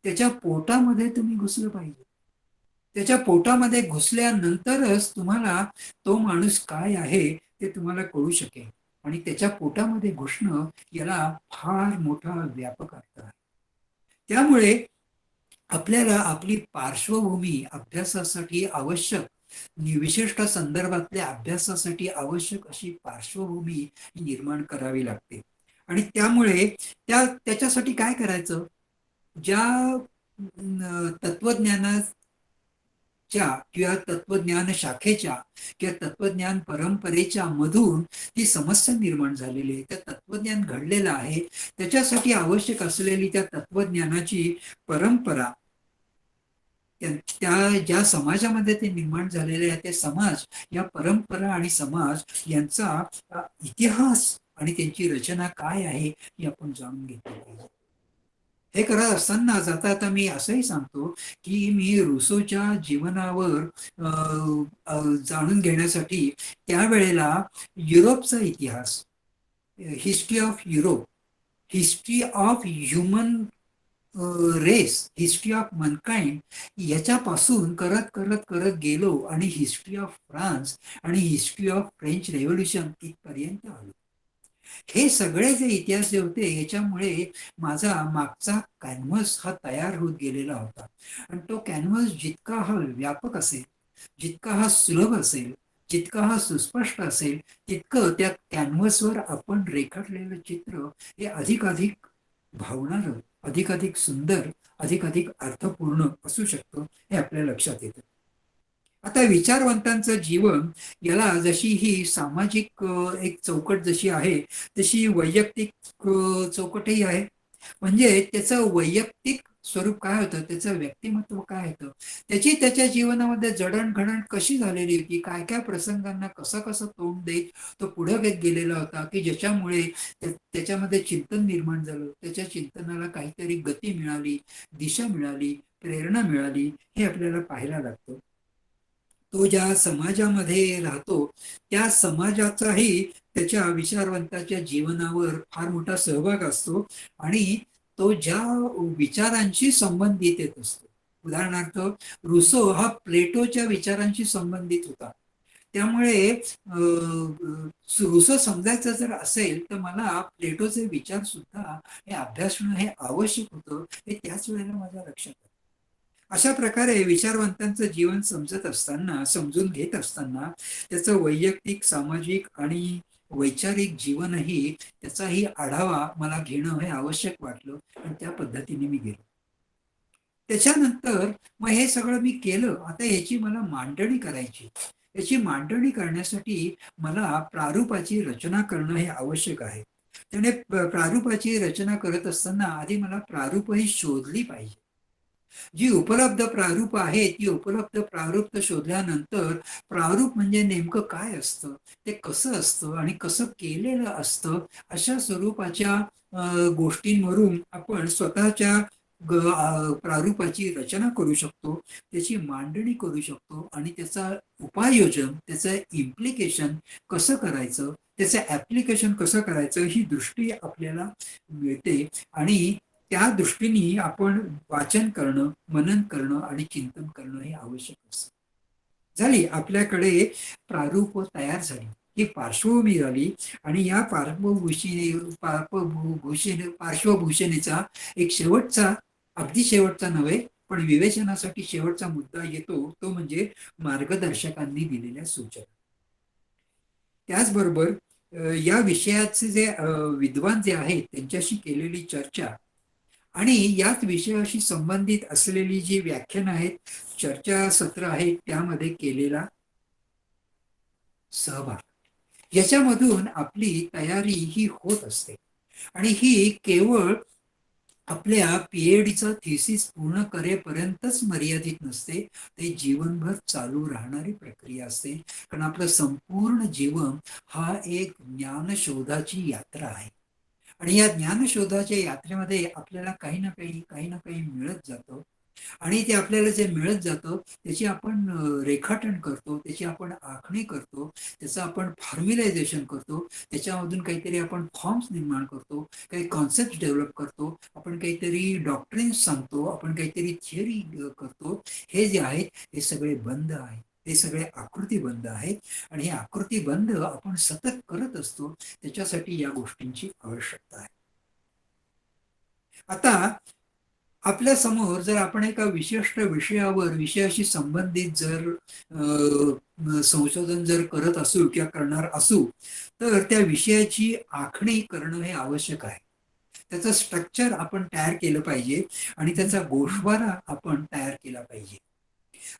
त्याच्या पोटामध्ये तुम्ही घुसलं पाहिजे. त्याच्या पोटामध्ये घुसल्यानंतरच तुम्हाला तो माणूस काय आहे ते तुम्हाला कळू शकेल. आणि त्याच्या पोटामध्ये घुसणं याला फार मोठा व्यापक अर्थ आहे. त्यामुळे आपल्याला आपली पार्श्वभूमी अभ्यासासाठी आवश्यक, विशिष्ट संदर्भातल्या अभ्यासासाठी आवश्यक अशी पार्श्वभूमी निर्माण करावी लागते. आणि त्यामुळे त्याच्यासाठी काय करायचं? ज्या तत्वज्ञानाच्या किंवा तत्वज्ञान शाखेच्या किंवा तत्वज्ञान परंपरेच्या मधून ती समस्या निर्माण झालेली आहे, त्या तत्वज्ञान घडलेलं आहे, त्याच्यासाठी आवश्यक असलेली त्या तत्वज्ञानाची परंपरा, त्या ज्या समाजामध्ये ते निर्माण झालेले आहे ते समाज, या परंपरा आणि समाज यांचा इतिहास आणि त्यांची रचना काय आहे ही आपण जाणून घेतली पाहिजे. हे करत असताना जाता आता मी असंही सांगतो की मी रुसोच्या जीवनावर जाणून घेण्यासाठी त्यावेळेला युरोपचा इतिहास, history of Europe, history of human race, history of mankind याच्यापासून करत करत करत गेलो आणि हिस्ट्री ऑफ फ्रान्स आणि हिस्ट्री ऑफ फ्रेंच रेव्होल्युशन इथपर्यंत आलो. हे सगळे जे इतिहास जे होते याच्यामुळे माझा मागचा कॅनव्हस हा तयार होत गेलेला होता. आणि तो कॅनव्हस जितका हा व्यापक असेल, जितका हा सुलभ असेल, जितका हा सुस्पष्ट असेल, तितकं त्या कॅनव्हसवर आपण रेखाटलेलं चित्र हे अधिकाधिक भावणारं, अधिकाधिक सुंदर, अधिकाधिक अर्थपूर्ण असू शकतं, हे आपल्या लक्षात येतं. आता विचारवंतांचं जीवन याला जशी ही सामाजिक एक चौकट जशी आहे, तशी वैयक्तिक चौकटही आहे. म्हणजे त्याचं वैयक्तिक स्वरूप काय होतं, त्याचं व्यक्तिमत्व काय होतं, त्याची त्याच्या जीवनामध्ये जडणघडण कशी झालेली होती, काय काय प्रसंगांना कसं कसं तोंड देत तो पुढे गेलेला होता, की ज्याच्यामुळे त्याच्यामध्ये चिंतन निर्माण झालं, त्याच्या चिंतनाला काहीतरी गती मिळाली, दिशा मिळाली, प्रेरणा मिळाली, हे आपल्याला पाहायला लागतं. तो ज्या समाजामध्ये राहतो त्या समाजाचाही त्याच्या विचारवंताच्या जीवनावर फार मोठा सहभाग असतो आणि तो ज्या विचारांशी संबंधित येत असतो. उदाहरणार्थ रुसो हा प्लेटोच्या विचारांशी संबंधित होता. त्यामुळे रुसो समजायचं जर असेल तर मला प्लेटोचे विचार सुद्धा हे अभ्यासणं हे आवश्यक होतं, हे त्याच वेळेला माझ्या लक्षात आलं. अशा प्रकारे विचारवंतांचं जीवन समजत असताना, समजून घेत असताना त्याचं वैयक्तिक, सामाजिक आणि वैचारिक जीवनही त्याचाही आढावा मला घेणं हे आवश्यक वाटलं आणि त्या पद्धतीने मी गेलो. त्याच्यानंतर मग हे सगळं मी केलं. आता याची मला मांडणी करायची. याची मांडणी करण्यासाठी मला प्रारूपाची रचना करणं हे आवश्यक आहे. त्याने प्रारूपाची रचना करत असताना आधी मला प्रारूपही शोधली पाहिजे. जी उपलब्ध प्रारूप आहे ती उपलब्ध प्रारूप शोधल्यानंतर प्रारूप म्हणजे नेमकं काय असतं, ते कसं असतं आणि कसं केलेलं असतं, अशा स्वरूपाच्या गोष्टींवरून आपण स्वतःच्या प्रारूपाची रचना करू शकतो, त्याची मांडणी करू शकतो आणि त्याचा उपाययोजन, त्याचं इम्प्लिकेशन कसं करायचं, त्याचं ऍप्लिकेशन कसं करायचं ही दृष्टी आपल्याला मिळते आणि त्या दृष्टीने आपण वाचन करणं, मनन करणं आणि चिंतन करणं हे आवश्यक असतं. झाली आपल्याकडे प्रारूप तयार झाली, ही पार्श्वभूमी झाली आणि या पार्श्वभूषणेचा एक शेवटचा, अगदी शेवटचा नव्हे पण विवेचनासाठी शेवटचा मुद्दा येतो, तो म्हणजे मार्गदर्शकांनी दिलेल्या सूचना. त्याचबरोबर या विषयाचे जे विद्वान जे आहेत त्यांच्याशी केलेली चर्चा आणि याच विषयाशी संबंधित असलेली जी व्याख्यान आहेत, चर्चासत्र आहेत, त्यामध्ये केलेला सहभाग, याच्यामधून आपली तयारी ही होत असते आणि ही केवळ आपल्या पीएचडीचा थिसिस पूर्ण करेपर्यंतच मर्यादित नसते, ते जीवनभर चालू राहणारी प्रक्रिया असते. कारण आपलं संपूर्ण जीवन हा एक ज्ञानशोधाची यात्रा आहे आणि या ज्ञानशोधाच्या यात्रेमध्ये आपल्याला काही ना काही मिळत जातं आणि ते आपल्याला जे मिळत जातं त्याची आपण रेखाटन करतो, त्याची आपण आखणी करतो, त्याचं आपण फॉर्म्युलायझेशन करतो, त्याच्यामधून काहीतरी आपण फॉर्म्स निर्माण करतो, काही कॉन्सेप्ट डेव्हलप करतो, आपण काहीतरी डॉक्ट्रिन्स सांगतो, आपण काहीतरी थिअरी करतो. हे जे आहेत हे सगळे बंद आहे, हे सगळे आकृतीबंध आहेत आणि हे आकृतीबंध आपण सतत करत असतो. त्याच्यासाठी या गोष्टींची आवश्यकता आहे. आता आपल्या समोर जर आपण एका विशिष्ट विषयावर, विषयाशी संबंधित जर संशोधन जर करत असू किंवा करणार असू तर त्या विषयाची आखणी करणं हे आवश्यक आहे. त्याचं स्ट्रक्चर आपण तयार केलं पाहिजे आणि त्याचा गोषवारा आपण तयार केला पाहिजे.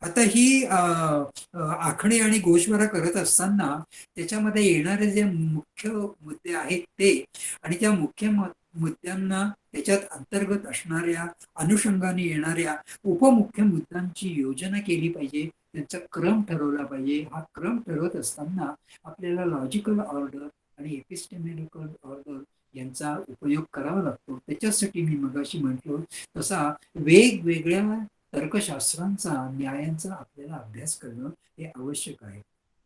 आता ही आखणी आणि गोषवारा करत असताना त्याच्यामध्ये येणारे जे मुख्य मुद्दे आहेत ते आणि त्या मुख्य मुद्द्यांना त्याच्यात अंतर्गत असणाऱ्या अनुषंगाने येणाऱ्या उपमुख्य मुद्द्यांची योजना केली पाहिजे, त्यांचा क्रम ठरवला पाहिजे. हा क्रम ठरवत असताना आपल्याला लॉजिकल ऑर्डर आणि एपिस्टेमॅटिकल ऑर्डर यांचा उपयोग करावा लागतो. त्याच्यासाठी मी मगाशी म्हटलो तसा वेगवेगळ्या तर्कशास्त्रांचा, न्यायांचा आपल्याला अभ्यास करणं हे आवश्यक आहे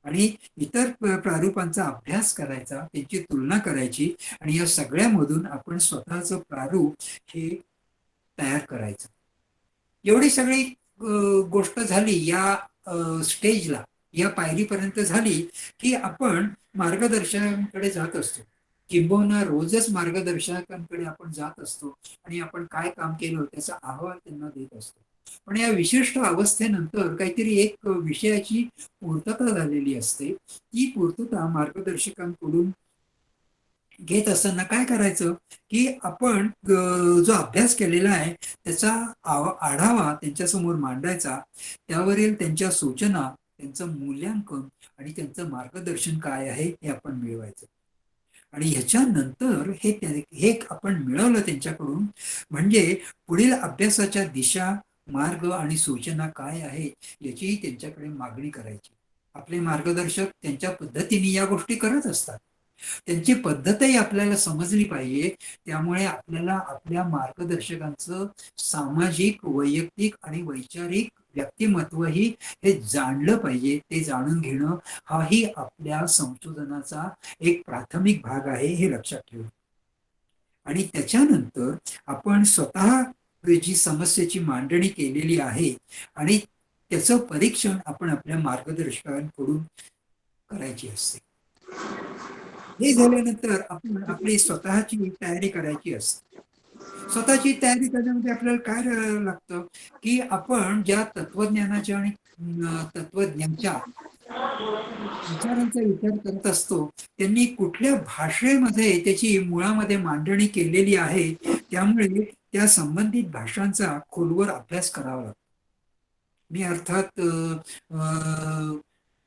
आणि इतर प्रारूपांचा अभ्यास करायचा, त्यांची तुलना करायची आणि या सगळ्यामधून आपण स्वतःचं प्रारूप हे तयार करायचं. एवढी सगळी गोष्ट झाली या स्टेजला, या पायरीपर्यंत झाली की आपण मार्गदर्शकांकडे जात असतो. किंबहुना रोजच मार्गदर्शकांकडे आपण जात असतो आणि आपण काय काम केलं त्याचा अहवाल त्यांना देत असतो. पण या विशिष्ट अवस्थेनंतर काहीतरी एक विषयाची पूर्तता झालेली असते. ती पूर्तता मार्गदर्शकांकडून घेत असताना काय करायचं की आपण जो अभ्यास केलेला आहे त्याचा आढावा त्यांच्यासमोर मांडायचा, त्यावरील त्यांच्या सूचना, त्यांचं मूल्यांकन आणि त्यांचं मार्गदर्शन काय आहे हे आपण मिळवायचं. आणि ह्याच्यानंतर हे आपण मिळवलं त्यांच्याकडून म्हणजे पुढील अभ्यासाच्या दिशा, मार्ग आणि सूचना काय आहेत याचीही त्यांच्याकडे मागणी करायची. आपले मार्गदर्शक त्यांच्या पद्धतीने या गोष्टी करत असतात. त्यांची पद्धतही आपल्याला समजली पाहिजे. त्यामुळे आपल्याला आपल्या मार्गदर्शकांचं सामाजिक, वैयक्तिक आणि वैचारिक व्यक्तिमत्वही हे जाणलं पाहिजे. ते जाणून घेणं हाही आपल्या संशोधनाचा एक प्राथमिक भाग आहे हे लक्षात ठेवू. आणि त्याच्यानंतर आपण स्वतः जी समस्येची मांडणी केलेली आहे आणि त्याचं परीक्षण आपण आपल्या मार्गदर्शकांकडून करायची असते. हे झाल्यानंतर आपण आपली स्वतःची तयारी करायची असते. स्वतःची तयारी करण्यामध्ये आपल्याला काय लागतं की आपण ज्या तत्वज्ञानाच्या आणि तत्वज्ञांच्या विचारांचा विचार करत असतो त्यांनी कुठल्या भाषेमध्ये त्याची मुळामध्ये मांडणी केलेली आहे. त्यामुळे त्या संबंधित भाषांचा खोलवर अभ्यास करावा लागतो. मी अर्थात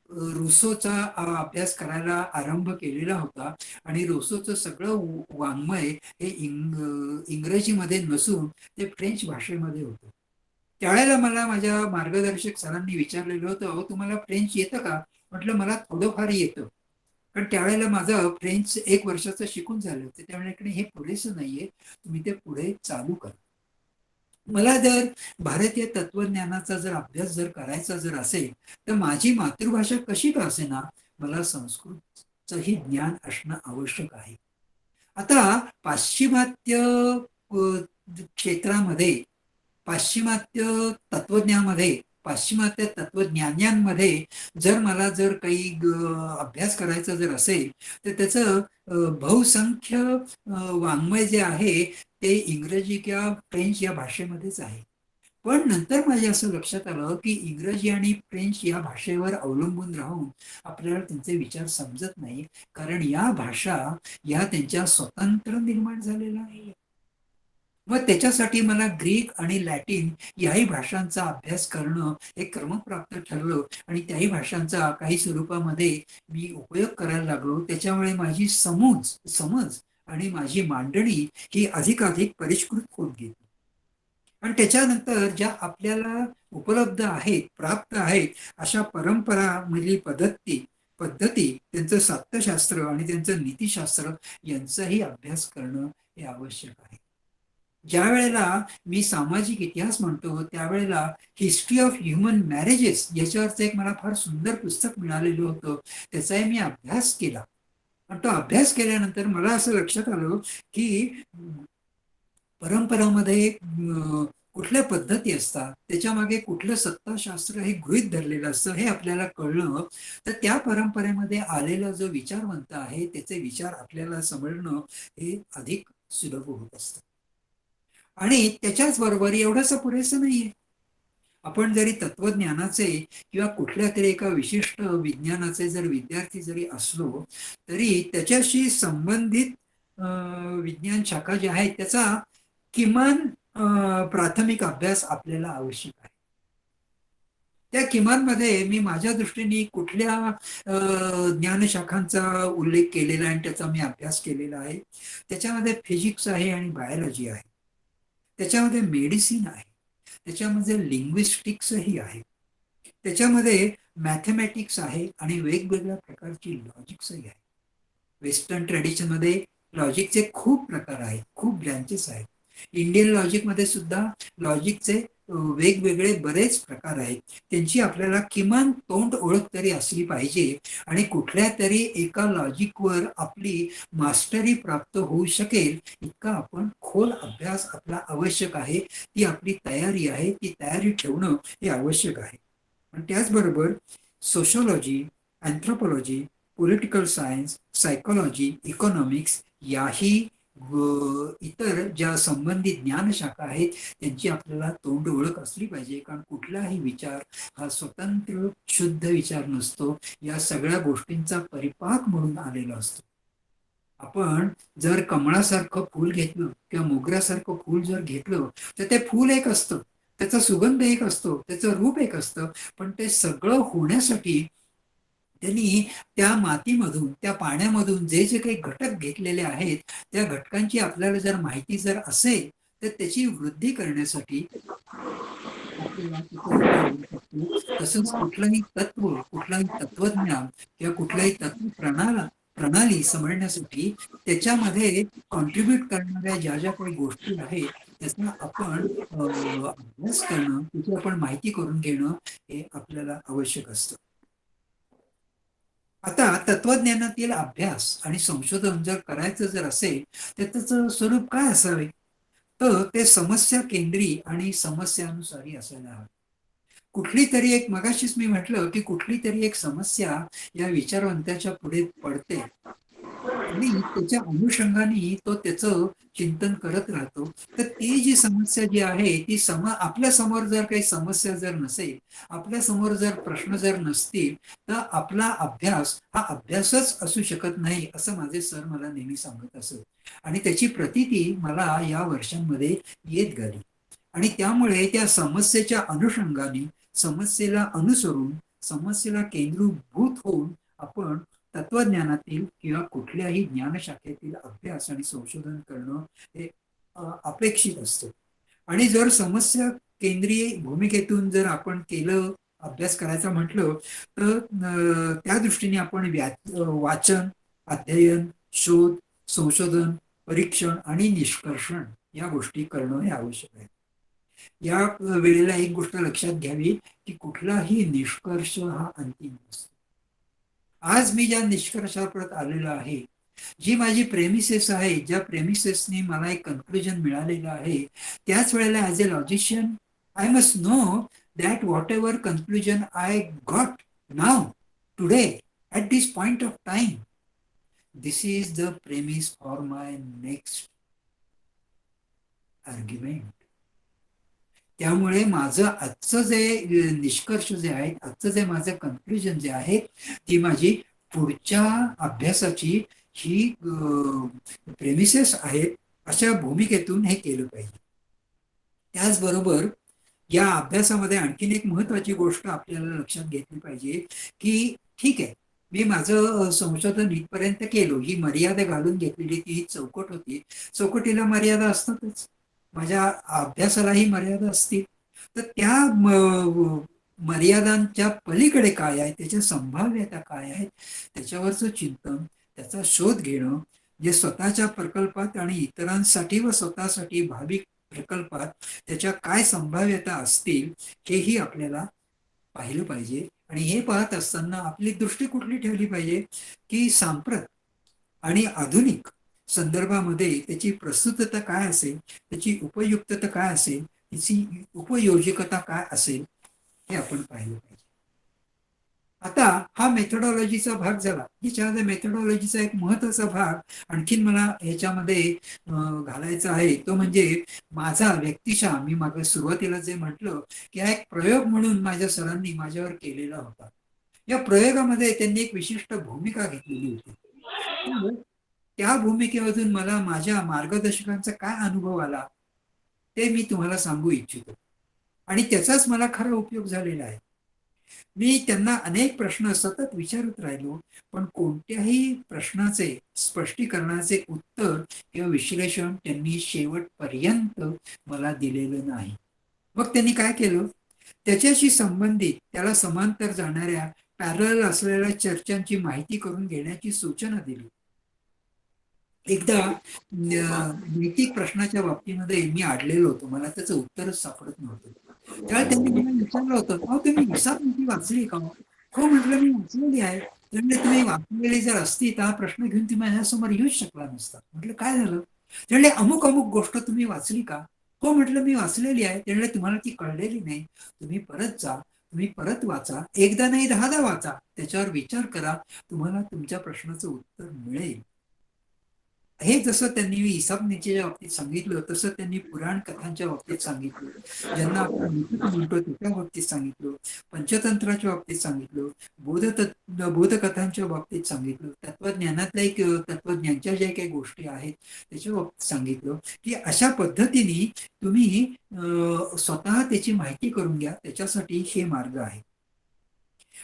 रुसोचा अभ्यास करायला आरंभ केलेला होता आणि रुसोचं सगळं वाङ्मय हे इंग्रजीमध्ये नसून ते फ्रेंच भाषेमध्ये होतं. त्यावेळेला मला माझ्या मार्गदर्शक सरांनी विचारलेलं होतं, अहो तुम्हाला फ्रेंच येतं का? म्हटलं मला थोडंफार येतं. पण त्यावेळेला माझं फ्रेंच 1 वर्षाचं शिकून झालं होतं. त्यामुळे हे पुरेसं नाहीये, तुम्ही ते पुढे चालू करा. मला जर भारतीय तत्वज्ञानाचा जर अभ्यास जर करायचा जर असेल तर माझी मातृभाषा कशी का असेना मला संस्कृतचंही ज्ञान असणं आवश्यक आहे. आता पाश्चिमात्य क्षेत्रामध्ये, पाश्चिमात्य तत्वज्ञानामध्ये, पाश्चिमात्य तत्वज्ञानांमध्ये जर मला जर काही अभ्यास करायचा जर असेल तर त्याचं बहुसंख्य वाङ्मय जे आहे ते इंग्रजी किंवा फ्रेंच या भाषेमध्येच आहे. पण नंतर माझ्या असं लक्षात आलं की इंग्रजी आणि फ्रेंच या भाषेवर अवलंबून राहून आपल्याला त्यांचे विचार समजत नाही, कारण या भाषा या त्यांच्या स्वतंत्र निर्माण झालेल्या आहे. मग त्याच्यासाठी मला ग्रीक आणि लॅटिन याही भाषांचा अभ्यास करणं हे क्रमप्राप्त ठरलं आणि त्याही भाषांचा काही स्वरूपामध्ये मी उपयोग करायला लागलो. त्याच्यामुळे माझी समज आणि माझी मांडणी ही अधिकाधिक परिष्कृत होत गेली. आणि त्याच्यानंतर ज्या आपल्याला उपलब्ध आहेत, प्राप्त आहेत अशा परंपरामधील पद्धती त्यांचं सात्यशास्त्र आणि त्यांचं नीतिशास्त्र यांचाही अभ्यास करणं हे आवश्यक आहे. ज्या वेळेला मी सामाजिक इतिहास म्हणतो त्यावेळेला हिस्ट्री ऑफ ह्युमन मॅरेजेस याच्यावरचं एक मला फार सुंदर पुस्तक मिळालेलं होतं. त्याचाही मी अभ्यास केला. आणि तो अभ्यास केल्यानंतर मला असं लक्षात आलं की परंपरामध्ये कुठल्या पद्धती असतात, त्याच्या मागे कुठलं सत्ताशास्त्र हे गृहीत धरलेलं असतं हे आपल्याला कळलं तर त्या परंपरेमध्ये आलेला जो विचारवंत आहे त्याचे विचार आपल्याला समजणं हे अधिक सुलभ होत असतं. आणि त्याच्याच बरोबर एवढंच पुरेसं नाहीये. आपण जरी तत्वज्ञानाचे किंवा कुठल्या तरी एका विशिष्ट विज्ञानाचे जर विद्यार्थी जरी असलो तरी त्याच्याशी संबंधित विज्ञान शाखा ज्या आहेत त्याचा किमान प्राथमिक अभ्यास आपल्याला आवश्यक आहे. त्या किमान मध्ये मी माझ्या दृष्टीने कुठल्या ज्ञानशाखांचा उल्लेख केलेला आहे आणि त्याचा मी अभ्यास केलेला आहे. त्याच्यामध्ये फिजिक्स आहे आणि बायोलॉजी आहे, त्याच्यामध्ये मेडिसिन आहे, त्याच्यामध्ये लिंग्विस्टिक्सही आहे, त्याच्यामध्ये मॅथमॅटिक्स आहे आणि वेगवेगळ्या प्रकारची लॉजिक्सही आहे. वेस्टर्न ट्रेडिशनमध्ये लॉजिकचे खूप प्रकार आहेत, खूप ब्रँचेस आहेत. इंडियन लॉजिकमध्ये सुद्धा लॉजिकचे वेगवेगळे बरेच प्रकार आहेत. त्यांची आपल्याला किमान तोंड ओळख तरी असली पाहिजे आणि कुठल्या तरी एका लॉजिकवर आपली मास्टरी प्राप्त होऊ शकेल इतका आपण खोल अभ्यास आपला आवश्यक आहे. ती आपली तयारी आहे. ती तयारी ठेवणं हे आवश्यक आहे. आणि त्याचबरोबर sociology, anthropology, political science, psychology, economics याही इतर ज्या संबंधित ज्ञानशाखा आहेत त्यांची आपल्याला तोंड ओळख असली पाहिजे. कारण कुठलाही विचार हा स्वतंत्र शुद्ध विचार नसतो. या सगळ्या गोष्टींचा परिपाक म्हणून आलेला असतो. आपण जर कमळासारखं फूल घेतलं किंवा मोगऱ्यासारखं फूल जर घेतलं तर ते फूल एक असतं, त्याचा सुगंध एक असतो, त्याचं रूप एक असतं. पण ते सगळं होण्यासाठी त्यांनी त्या मातीमधून, त्या पाण्यामधून जे जे काही घटक घेतलेले आहेत त्या घटकांची आपल्याला जर माहिती जर असेल तर त्याची वृद्धी करण्यासाठी आपल्याला त्याचा उपयोग होऊ शकतो. तसंच कुठलंही तत्व, कुठलाही तत्वज्ञान किंवा कुठलाही तत्व प्रणाली समजण्यासाठी त्याच्यामध्ये कॉन्ट्रीब्युट करणाऱ्या ज्या ज्या काही गोष्टी आहेत त्याचा आपण अभ्यास करणं, त्याची आपण माहिती करून घेणं हे आपल्याला आवश्यक असतं. आता तत्वज्ञानातील अभ्यास आणि संशोधन जर करायचं जर असेल तर त्याचं स्वरूप काय असावे, तर ते समस्या केंद्री आणि समस्यानुसारी असायला हवं. कुठली तरी एक, मगाशीच मी म्हटलं की कुठली तरी एक समस्या या विचारवंताच्या पुढे पडते आणि त्याच्या अनुषंगाने तो त्याचं चिंतन करत राहतो. तर ती जी समस्या जी आहे ती आपल्या समोर जर काही समस्या जर नसेल, आपल्या समोर जर प्रश्न जर नसतील तर आपला अभ्यास हा अभ्यासच असू शकत नाही असं माझे सर मला नेहमी सांगत असत. आणि त्याची प्रतीती मला या वर्षांमध्ये येत गेली. आणि त्यामुळे त्या समस्येच्या अनुषंगाने, समस्येला अनुसरून, समस्येला केंद्रीभूत होऊन आपण तत्वज्ञानातील किंवा कुठल्याही ज्ञानशाखेतील अभ्यास आणि संशोधन करणं हे अपेक्षित असतं. आणि जर समस्या केंद्रीय भूमिकेतून जर आपण केलं, अभ्यास करायचा म्हटलं तर त्या दृष्टीने आपण वाचन, अध्ययन, शोध, संशोधन, परीक्षण आणि निष्कर्षण या गोष्टी करणं हे आवश्यक आहे. या वेळेला एक गोष्ट लक्षात घ्यावी की कुठलाही निष्कर्ष हा अंतिम नसतो. आज मी ज्या निष्कर्षापर्यंत आलेलो आहे, जी माझी प्रेमिसेस आहे, ज्या प्रेमिसेसनी मला एक कन्क्लुजन मिळालेलं आहे, त्याच वेळेला as a logician I must know that what ever conclusion I got now today at this point of time, this is the premise for my next argument. त्यामुळे माझं आजचं जे निष्कर्ष जे आहेत, आजचं जे माझं कन्क्लुजन जे आहे ती माझी पुढच्या अभ्यासाची ही प्रेमिसेस आहेत अशा भूमिकेतून हे केलं पाहिजे. त्याचबरोबर या अभ्यासामध्ये आणखीन एक महत्वाची गोष्ट आपल्याला लक्षात घेतली पाहिजे की ठीक आहे, मी माझं संशोधन इथपर्यंत केलो, ही मर्यादा घालून घेतलेली ती चौकट होती, चौकटीला मर्यादा असतातच, माझ्या अभ्यासालाही मर्यादा असतील. तर त्या मर्यादांच्या पलीकडे काय आहे, त्याच्या संभाव्यता काय आहेत, त्याच्यावरचं चिंतन, त्याचा शोध घेणं, जे स्वतःच्या प्रकल्पात आणि इतरांसाठी व स्वतःसाठी भावी प्रकल्पात त्याच्या काय संभाव्यता असतील हेही आपल्याला पाहिलं पाहिजे. आणि हे पाहत असताना आपली दृष्टी कुठली ठेवली पाहिजे की सांप्रत आणि आधुनिक संदर्भामध्ये त्याची प्रस्तुतता काय असेल, त्याची उपयुक्तता काय असेल, त्याची उपयोजिकता काय असेल हे आपण पाहिलं पाहिजे. आता हा मेथोडॉलॉजीचा भाग झाला. ह्याच्यामध्ये मेथोडॉलॉजीचा एक महत्वाचा भाग आणखीन मला ह्याच्यामध्ये घालायचा आहे, तो म्हणजे माझा व्यक्तिशः, मी मागे सुरुवातीला जे म्हटलं की हा एक प्रयोग म्हणून माझ्या सरांनी माझ्यावर केलेला होता. या प्रयोगामध्ये त्यांनी एक विशिष्ट भूमिका घेतलेली होती. त्या भूमिकेमधून मला माझ्या मार्गदर्शकांचा काय अनुभव आला ते मी तुम्हाला सांगू इच्छितो. आणि त्याचाच मला खरा उपयोग झालेला आहे. मी त्यांना अनेक प्रश्न सतत विचारत राहिलो, पण कोणत्याही प्रश्नाचे स्पष्टीकरणाचे उत्तर किंवा विश्लेषण त्यांनी शेवटपर्यंत मला दिलेलं नाही. मग त्यांनी काय केलं, त्याच्याशी संबंधित, त्याला समांतर जाणाऱ्या पॅरल असलेल्या चर्चांची माहिती करून घेण्याची सूचना दिली. एकदा नैतिक प्रश्नाच्या बाबतीमध्ये मी अडलेलो होतो, मला त्याचं उत्तरच सापडत नव्हतं. त्यावेळी त्यांनी मला विचारलं होतं, अहो तुम्ही ईसापनीती वाचली का? हो म्हटलं, मी वाचलेली आहे. त्यामुळे तुम्ही वाचलेली जर असती तर हा प्रश्न घेऊन तुम्ही माझ्यासमोर येऊच शकला नसता. म्हटलं काय झालं? त्यामुळे अमुक अमुक गोष्ट तुम्ही वाचली का? हो म्हटलं, मी वाचलेली आहे. त्यामुळे तुम्हाला ती कळलेली नाही. तुम्ही परत जा, तुम्ही परत वाचा, एकदा नाही 10दा वाचा, त्याच्यावर विचार करा, तुम्हाला तुमच्या प्रश्नाचं उत्तर मिळेल. हे जसं त्यांनी ईसापनीतीच्या बाबतीत सांगितलं, तसं त्यांनी पुराण कथांच्या बाबतीत सांगितलं, ज्यांना आपण मिथक म्हणतो त्याच्या बाबतीत सांगितलं, पंचतंत्राच्या बाबतीत सांगितलं, बोधकथांच्या बाबतीत सांगितलं, तत्वज्ञानातल्या एक तत्वज्ञानच्या ज्या काही गोष्टी आहेत त्याच्या बाबतीत सांगितलं, की अशा पद्धतीने तुम्ही स्वतः त्याची माहिती करून घ्या. त्याच्यासाठी हे मार्ग आहे.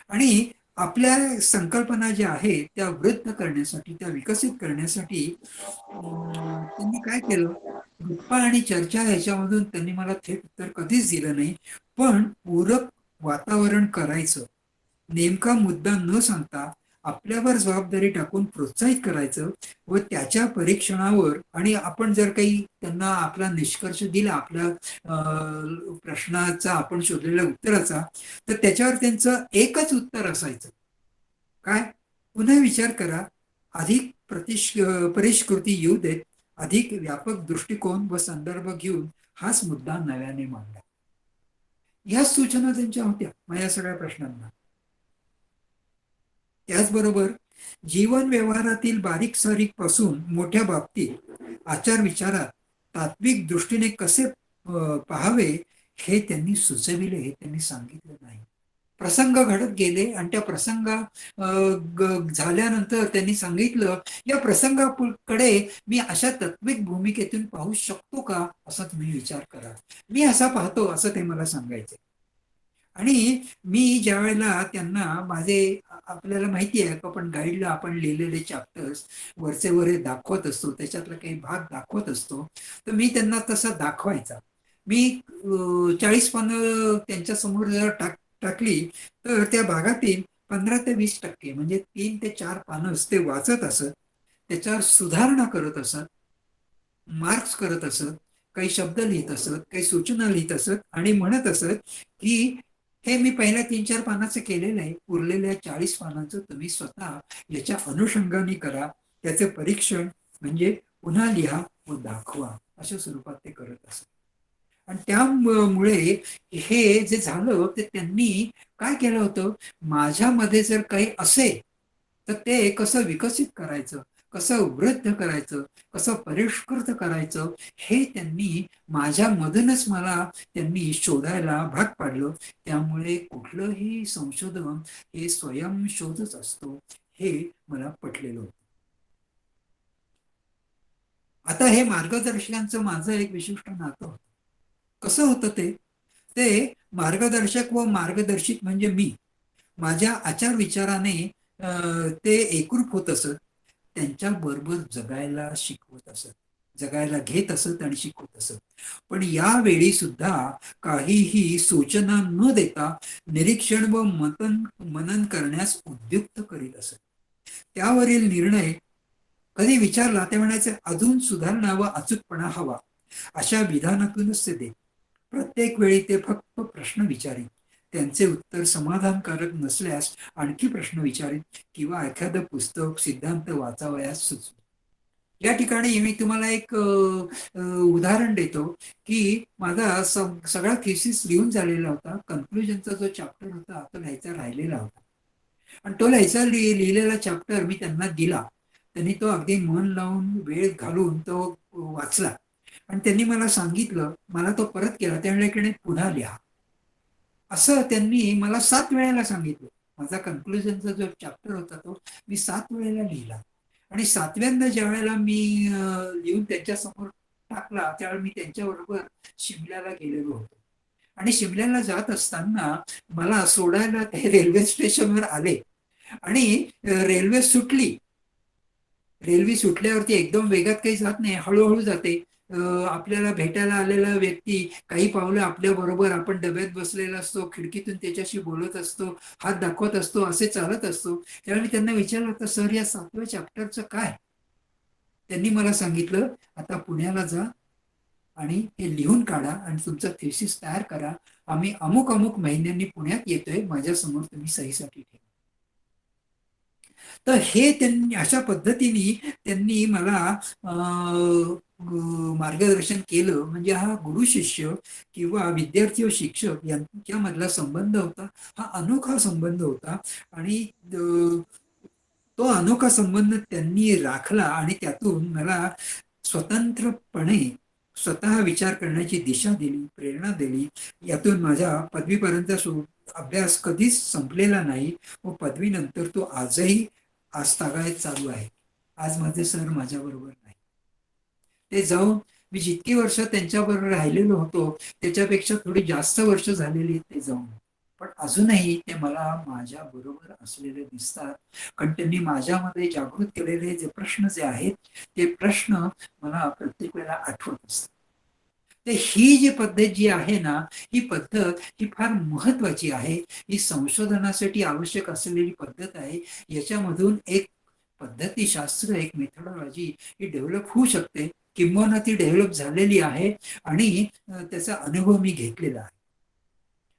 आणि आपल्या संकल्पना ज्या आहेत त्या वृद्ध करण्यासाठी, त्या विकसित करण्यासाठी त्यांनी काय केलं, गप्पा आणि चर्चा ह्याच्यामधून त्यांनी मला थेट उत्तर कधीच दिलं नाही, पण पूरक वातावरण करायचं, नेमका मुद्दा न सांगता आपल्यावर जबाबदारी टाकून प्रोत्साहित करायचं व त्याच्या परीक्षणावर, आणि आपण जर काही त्यांना आपला निष्कर्ष दिला आपल्या प्रश्नाचा, आपण शोधलेल्या उत्तराचा, तर त्याच्यावर त्यांचं एकच उत्तर असायचं, काय? पुन्हा विचार करा, अधिक परिष्कृती येऊ देत, अधिक व्यापक दृष्टिकोन व संदर्भ घेऊन हाच मुद्दा नव्याने मांडला. ह्याच सूचना त्यांच्या होत्या माझ्या सगळ्या प्रश्नांना. त्याचबरोबर जीवन व्यवहारातील बारीक सारीक पासून मोठ्या बाबतीत आचार विचारात तात्विक दृष्टीने कसे पाहावे हे त्यांनी सुचविले, हे त्यांनी सांगितलं नाही. प्रसंग घडत गेले आणि त्या प्रसंग झाल्यानंतर त्यांनी सांगितलं, या प्रसंगाकडे मी अशा तात्विक भूमिकेतून पाहू शकतो का, असा तुम्ही विचार करा. मी असा पाहतो, असं ते मला सांगायचे. आणि मी ज्या वेळेला त्यांना माझे, आपल्याला माहिती आहे का, आपण गाईडला आपण लिहिलेले चॅप्टर्स वरचे वर दाखवत असतो, त्याच्यातला काही भाग दाखवत असतो, तर मी त्यांना तसं दाखवायचा. मी 40 पानं त्यांच्या समोर जर टाकली तर त्या भागातील 15 ते 20% म्हणजे 3 ते 4 पानं ते वाचत असत, त्याच्यावर सुधारणा करत असत, मार्क्स करत असत, काही शब्द लिहित असत, काही सूचना लिहित असत आणि म्हणत असत की हे मी पहिल्या 3-4 पानाचं केलेलं आहे, उरलेल्या 40 पानांचं तुम्ही स्वतः याच्या अनुषंगाने करा, त्याचे परीक्षण म्हणजे पुन्हा लिहा व दाखवा, अशा स्वरूपात ते करत असत. आणि त्यामुळे हे जे झालं ते त्यांनी काय केलं होतं, माझ्यामध्ये जर काही असेल तर ते कसं विकसित करायचं, कसं वृद्ध करायचं, कसं परिष्कृत करायचं, हे त्यांनी माझ्यामधूनच मला त्यांनी शोधायला भाग पाडलं. त्यामुळे कुठलंही संशोधन हे स्वयंशोधच असतो, हे मला पटलेलं होतं. आता हे मार्गदर्शकांचं माझं एक विशिष्ट नातं होतं. कसं होतं ते मार्गदर्शक व मार्गदर्शित म्हणजे मी, माझ्या आचार विचाराने ते एकरूप होत असत, त्यांच्या बरोबर जगायला शिकवत असत, जगायला घेत असत आणि शिकवत असत. पण यावेळी सुद्धा काहीही सूचना न देता निरीक्षण व मनन करण्यास उद्युक्त करीत असत. त्यावरील निर्णय कधी विचारला ते म्हणायचे, अजून सुधारणा व अचूकपणा हवा, अशा विधानातूनच ते देत. प्रत्येक वेळी ते फक्त प्रश्न विचारित, त्यांचे उत्तर समाधानकारक नसल्यास आणखी प्रश्न विचारित किंवा एखादं पुस्तक सिद्धांत वाचावयास सुचवत. या ठिकाणी मी तुम्हाला एक उदाहरण देतो की माझा सगळा थिसिस लिहून झालेला होता, कन्क्लुजनचा जो चॅप्टर होता तो लिहायचा राहिलेला होता, आणि तो लिहायचा लिहिलेला चॅप्टर मी त्यांना दिला. त्यांनी तो अगदी मन लावून वेळ घालून तो वाचला आणि त्यांनी मला सांगितलं, मला तो परत केला, त्यावेळेकडे पुन्हा लिहा, असं त्यांनी मला 7 वेळेला सांगितलं. माझा कन्क्लुजनचा जो चॅप्टर होता तो मी 7 वेळेला लिहिला. आणि 7व्यांदा ज्या वेळेला मी लिहून त्यांच्यासमोर टाकला त्यावेळी मी त्यांच्याबरोबर शिमल्याला गेलेलो होतो. आणि शिमल्याला जात असताना मला सोडायला ते रेल्वे स्टेशनवर आले आणि रेल्वे सुटली. रेल्वे सुटल्यावरती एकदम वेगात काही जात नाही, हळूहळू जाते. आपल्याला भेटायला आलेला व्यक्ती काही पावलं आपल्या बरोबर, आपण डब्यात बसलेला असतो, खिडकीतून त्याच्याशी बोलत असतो, हात दाखवत असतो, असे चालत असतो. त्यावेळी मी त्यांना विचारलं होतं, सर या 7व्या चॅप्टरचं काय? त्यांनी मला सांगितलं, आता पुण्याला जा आणि हे लिहून काढा आणि तुमचा थिसिस तयार करा आम्ही अमुक अमुक महिन्यांनी पुण्यात येतोय, माझ्यासमोर तुम्ही सहीसाठी ठेवा. तर हे त्यांनी अशा पद्धतीने त्यांनी मला मार्गदर्शन केलं. म्हणजे हा गुरु शिष्य किंवा विद्यार्थी व शिक्षक यांच्यामधला संबंध होता, हा अनोखा संबंध होता. आणि तो अनोखा संबंध त्यांनी राखला आणि त्यातून मला स्वतंत्रपणे स्वतः विचार करण्याची दिशा दिली, प्रेरणा दिली. यातून माझ्या पदवीपर्यंत अभ्यास कधीच संपलेला नाही व पदवीनंतर तो आजही आजतागायत चालू आहे. आज माझे सर माझ्याबरोबर नाही. ते जाऊन मी जितकी वर्ष त्यांच्याबरोबर राहिलेलो होतो त्याच्यापेक्षा थोडी जास्त वर्ष झालेली ते जाऊन, पण अजूनही ते मला माझ्या बरोबर असलेले दिसतात. कारण त्यांनी माझ्यामध्ये जागृत केलेले जे प्रश्न जे आहेत ते प्रश्न मला प्रत्येक वेळेला आठवत असतात. तर ही जी पद्धत जी आहे ना, ही पद्धत ही फार महत्वाची आहे. ही संशोधनासाठी आवश्यक असलेली पद्धत आहे. याच्यामधून एक पद्धतीशास्त्र, एक मेथोडॉलॉजी ही डेव्हलप होऊ शकते, किंबहुना ती डेव्हलप झालेली आहे आणि त्याचा अनुभव मी घेतलेला आहे.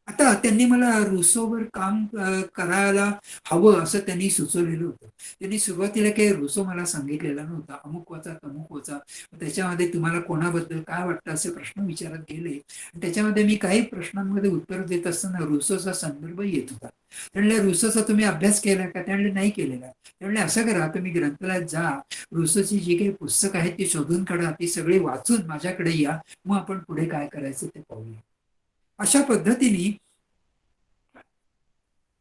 आता त्यांनी मला रुसोवर काम करायला हवं असं त्यांनी सुचवलेलं होतं. त्यांनी सुरुवातीला काही रुसो मला सांगितलेला नव्हता. अमुक वाचा, तमुक वाचा, त्याच्यामध्ये तुम्हाला कोणाबद्दल काय वाटतं असे प्रश्न विचारत गेले. त्याच्यामध्ये मी काही प्रश्नांमध्ये उत्तर देत असताना रुसोचा संदर्भ येत होता. त्यामुळे रुसोचा तुम्ही अभ्यास केला का? त्यामुळे नाही केलेला. त्यामुळे असं करा, तुम्ही ग्रंथालयात जा, रुसोची जी काही पुस्तकं आहेत ती शोधून काढा, ती सगळी वाचून माझ्याकडे या, मग आपण पुढे काय करायचं ते पाहूया. अशा पद्धतीने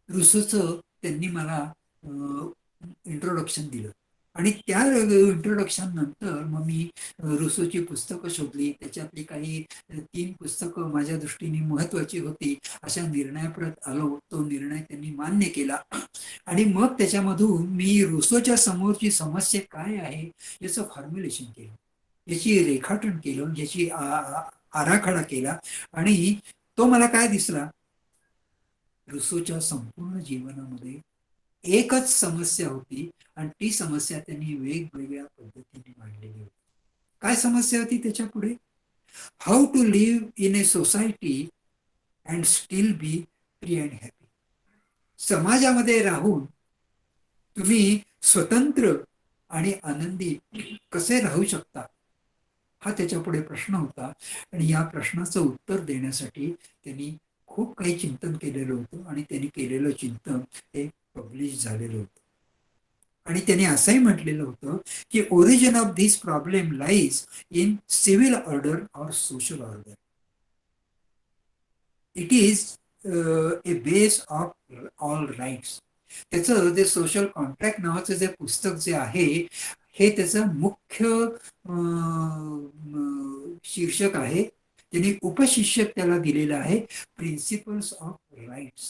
रुसोचं त्यांनी मला इंट्रोडक्शन दिलं. आणि त्या इंट्रोडक्शन नंतर मग मी रुसोची पुस्तकं शोधली. त्याच्यातली काही 3 पुस्तकं माझ्या दृष्टीने महत्वाची होती अशा निर्णयाप्रत आलो. तो निर्णय त्यांनी मान्य केला आणि मग त्याच्यामधून मी रुसोच्या समोरची समस्या काय आहे याचं फॉर्म्युलेशन केलं, याची रेखाटन केलं, याची आराखडा केला. आणि तो मला काय दिसला, रुसोच्या संपूर्ण जीवनामध्ये एकच समस्या होती आणि ती समस्या त्यांनी वेगवेगळ्या पद्धतीने मांडलेली होती. काय समस्या होती त्याच्या पुढे? How to live in a society and still be free and happy. समाजामध्ये राहून तुम्ही स्वतंत्र आणि आनंदी कसे राहू शकता, हा त्याच्या पुढे प्रश्न होता. आणि या प्रश्नाचं उत्तर देण्यासाठी त्यांनी खूप काही चिंतन केलेलं होतं आणि त्यांनी केलेलं चिंतन हे पब्लिश झालेलं होतं. आणि त्यांनी असंही म्हटलेलं होतं की origin of this problem lies in civil order or social order. It is a base of all rights. त्याचं जे सोशल कॉन्ट्रॅक्ट नावाचं जे पुस्तक जे आहे हे त्याचं मुख्य शीर्षक आहे. त्यांनी उपशीर्षक त्याला दिलेलं आहे, प्रिन्सिपल्स ऑफ राईट्स.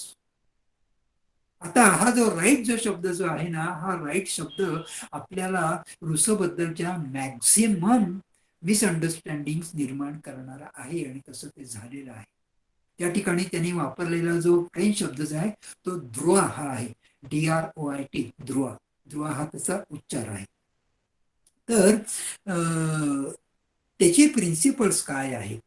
आता हा जो राईट जो शब्द जो आहे ना, हा राईट शब्द आपल्याला रुसोबद्दलच्या मॅक्झिमम मिसअंडरस्टँडिंग निर्माण करणारा आहे आणि तसं ते झालेलं आहे. त्या ठिकाणी त्यांनी वापरलेला जो फ्रेंच शब्द जो आहे तो ध्रुवा हा आहे, DROIT, ध्रुवा. ध्रुवा हा त्याचा उच्चार आहे. तर त्याचे प्रिन्सिपल्स काय आहेत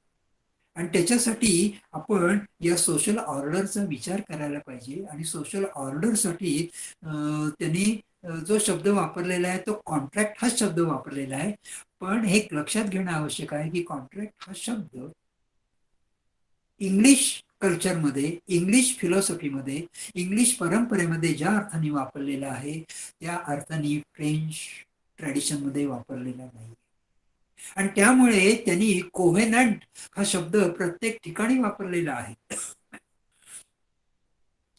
आणि त्याच्यासाठी आपण या सोशल ऑर्डरचा विचार करायला पाहिजे. आणि सोशल ऑर्डरसाठी त्यांनी जो शब्द वापरलेला आहे तो कॉन्ट्रॅक्ट हा शब्द वापरलेला आहे. पण हे लक्षात घेणं आवश्यक आहे की कॉन्ट्रॅक्ट हा शब्द इंग्लिश कल्चरमध्ये, इंग्लिश फिलॉसॉफीमध्ये, इंग्लिश परंपरेमध्ये ज्या अर्थाने वापरलेला आहे त्या अर्थाने फ्रेंच ट्रॅडिशनमध्ये वापरलेला नाही. आणि त्यामुळे त्यांनी कोव्हेनंट हा शब्द प्रत्येक ठिकाणी वापरलेला आहे.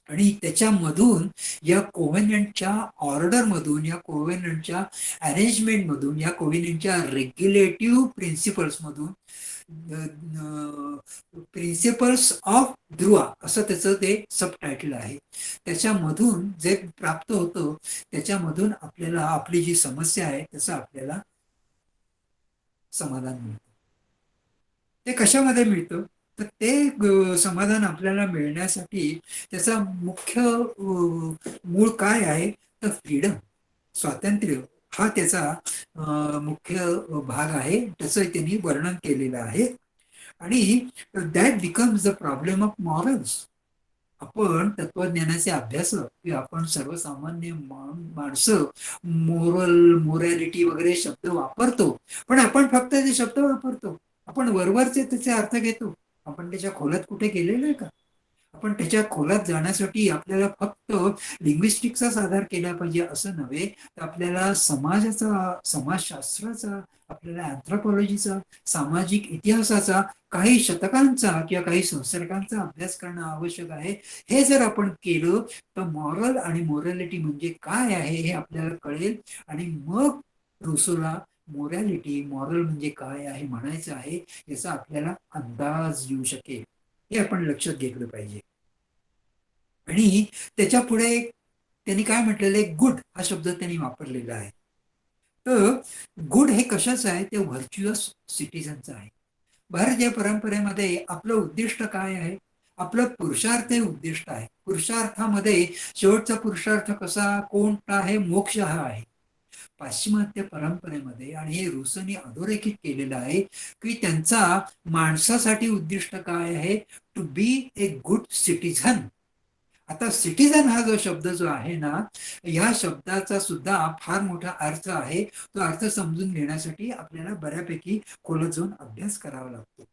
आणि त्याच्यामधून या कोव्हेनंटच्या ऑर्डरमधून, या कोव्हेनंटच्या अरेंजमेंटमधून, या कोव्हेनंटच्या रेग्युलेटिव्ह प्रिन्सिपल्समधून प्रिन्सिपल्स ऑफ ध्रुवा असं त्याचं ते सब टायटल आहे. त्याच्यामधून जे प्राप्त होतं त्याच्यामधून आपल्याला आपली जी समस्या आहे त्याचं आपल्याला समाधान मिळतं. ते कशामध्ये मिळतं तर ते समाधान आपल्याला मिळण्यासाठी त्याचा मुख्य मूळ काय आहे तर फ्रीडम, स्वातंत्र्य हा त्याचा मुख्य भाग आहे. त्याचं त्यांनी वर्णन केलेलं आहे. आणि that becomes the problem of morals. आपण तत्वज्ञानाचे अभ्यासक किंवा आपण सर्वसामान्य माणसं मोरॅलिटी वगैरे शब्द वापरतो, पण आपण फक्त ते शब्द वापरतो. आपण वरवरचे त्याचे अर्थ घेतो. आपण त्याच्या खोलात कुठे गेलेलो आहे का? आपण त्याच्या खोलात जाण्यासाठी आपल्याला फक्त लिंग्विस्टिक्सचाच आधार केला पाहिजे असं नव्हे, तर आपल्याला समाजाचा, समाजशास्त्राचा, आपल्याला अँथ्रोपॉलॉजीचा, सामाजिक इतिहासाचा, काही शतकांचा किंवा काही संसर्गांचा अभ्यास करणं आवश्यक आहे. हे जर आपण केलं तर मॉरल आणि मोरॅलिटी म्हणजे काय आहे हे आपल्याला कळेल. आणि मग रुसोला मोरॅलिटी, मॉरल म्हणजे काय आहे म्हणायचं आहे याचा आपल्याला अंदाज येऊ शकेल. हे आपण लक्षात घेतलं पाहिजे. आणि त्याच्या पुढे त्यांनी काय म्हटलेलं आहे, गुड हा शब्द त्यांनी वापरलेला आहे. तर गुड हे कशाचं आहे, ते व्हर्च्युअस सिटीजनचं आहे. भारतीय परंपरेमध्ये आपलं उद्दिष्ट काय आहे? आपलं पुरुषार्थ हे उद्दिष्ट आहे. पुरुषार्थामध्ये शेवटचा पुरुषार्थ कसा कोणता आहे? मोक्ष हा आहे. पाश्चिमात्य परंपरेमध्ये, आणि हे रुसोनी अधोरेखित केलेलं आहे, की त्यांचा माणसासाठी उद्दिष्ट काय आहे? To be a good citizen. आता सिटीझन हा जो शब्द जो आहे ना, या शब्दाचा सुद्धा फार मोठा अर्थ आहे. तो अर्थ समजून घेण्यासाठी आपल्याला बऱ्यापैकी खोलात जाऊन अभ्यास करावा लागतो.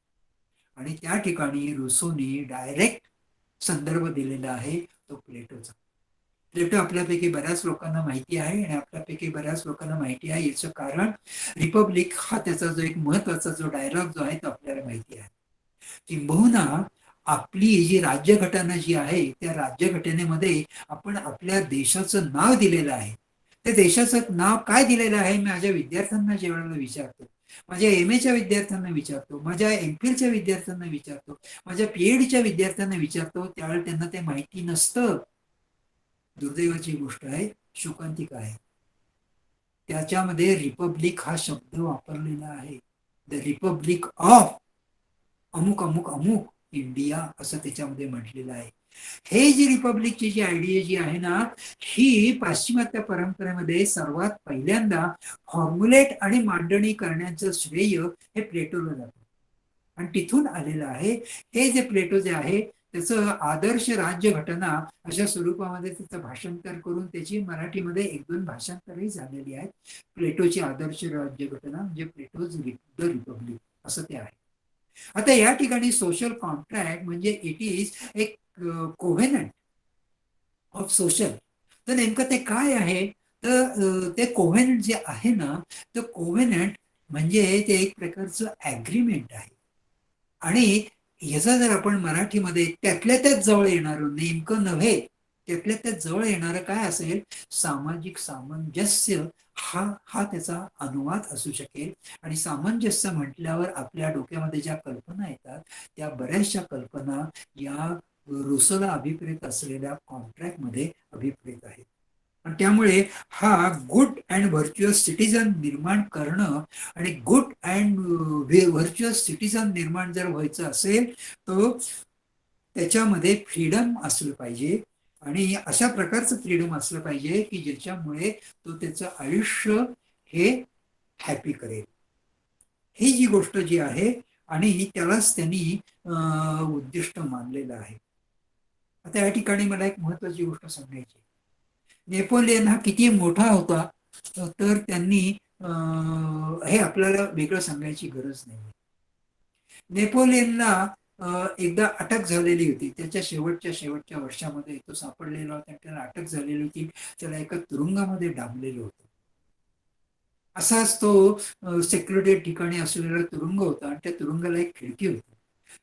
आणि त्या ठिकाणी रुसोनी डायरेक्ट संदर्भ दिलेला आहे तो प्लेटोचा. प्लेटो आपल्यापैकी बऱ्याच लोकांना माहिती आहे, आणि आपल्यापैकी बऱ्याच लोकांना माहिती आहे याचं कारण रिपब्लिक हा त्याचा जो एक महत्वाचा जो डायलॉग जो आहे तो आपल्याला माहिती आहे. किंबहुना आपली जी राज्यघटना जी आहे त्या राज्यघटनेमध्ये आपण आपल्या देशाचं नाव दिलेलं आहे. त्या देशाचं नाव काय दिलेलं आहे मी माझ्या विद्यार्थ्यांना जेवढ्याला विचारतो, माझ्या एमएच्या विद्यार्थ्यांना विचारतो, माझ्या एमफिलच्या विद्यार्थ्यांना विचारतो, माझ्या पीएचडीच्या विद्यार्थ्यांना विचारतो, त्यावेळेला त्यांना ते माहिती नसतं. दुर्दैवाची गोष्ट आहे, शोकांतिका आहे. त्याच्यामध्ये रिपब्लिक हा शब्द वापरलेला आहे. द रिपब्लिक ऑफ अमुक अमुक अमुक इंडिया असं त्याच्यामध्ये म्हटलेलं आहे. हे जी रिपब्लिकची जी आयडिया जी आहे ना, ही पाश्चिमात्य परंपरेमध्ये सर्वात पहिल्यांदा फॉर्म्युलेट आणि मांडणी करण्याचं श्रेय हे प्लेटोला जातं, आणि तिथून आलेलं आहे. हे जे प्लेटो जे आहे त्याचं आदर्श राज्यघटना अशा स्वरूपामध्ये त्याचं भाषांतर करून त्याची मराठीमध्ये 1-2 भाषांतरही झालेली आहेत. प्लेटोची आदर्श राज्यघटना म्हणजे प्लेटोज द रिपब्लिक असं ते आहे. आता या ठिकाणी सोशल कॉन्ट्रॅक्ट म्हणजे इट इज एक कोव्हेनंट ऑफ सोशल. तर नेमकं ते काय आहे? तर ते कोव्हेनंट जे आहे ना, तर कोव्हेनंट म्हणजे ते एक प्रकारचं ऍग्रीमेंट आहे. आणि याचा जर आपण मराठीमध्ये त्यातल्या त्याच जवळ येणारं, नेमकं नव्हे, त्यातल्या त्याच जवळ येणारं काय असेल, सामाजिक सामंजस्य हा हा त्याचा अनुवाद असू शकेल. आणि सामंजस्य म्हटल्यावर आपल्या डोक्यामध्ये ज्या कल्पना येतात त्या बऱ्याचशा कल्पना या रुसोला अभिप्रेत असलेल्या कॉन्ट्रॅक्टमध्ये अभिप्रेत आहेत. आणि त्यामुळे हा गुड अँड व्हर्च्युअस सिटीजन निर्माण करणं, आणि गुड अँड व्हर्च्युअस सिटीजन निर्माण जर व्हायचं असेल तर त्याच्यामध्ये फ्रीडम असलं पाहिजे. आणि अशा प्रकारचं फ्रीडम असलं पाहिजे की ज्याच्यामुळे तो त्याचं आयुष्य हे हॅपी करेल. ही जी गोष्ट जी आहे, आणि त्यालाच त्यांनी उद्दिष्ट मानलेलं आहे. आता या ठिकाणी मला एक महत्वाची गोष्ट सांगायची. नेपोलियन हा किती मोठा होता तर त्यांनी हे आपल्याला वेगळं सांगायची गरज नाही. नेपोलियनला एकदा अटक झालेली होती. त्याच्या शेवटच्या वर्षामध्ये तो सापडलेला होता, त्याला अटक झालेली होती. त्याला एका तुरुंगामध्ये डांबलेलं होतं. असाच तो सेक्युरिटी ठिकाणी असलेला तुरुंग होता, आणि त्या तुरुंगाला एक खिडकी होती.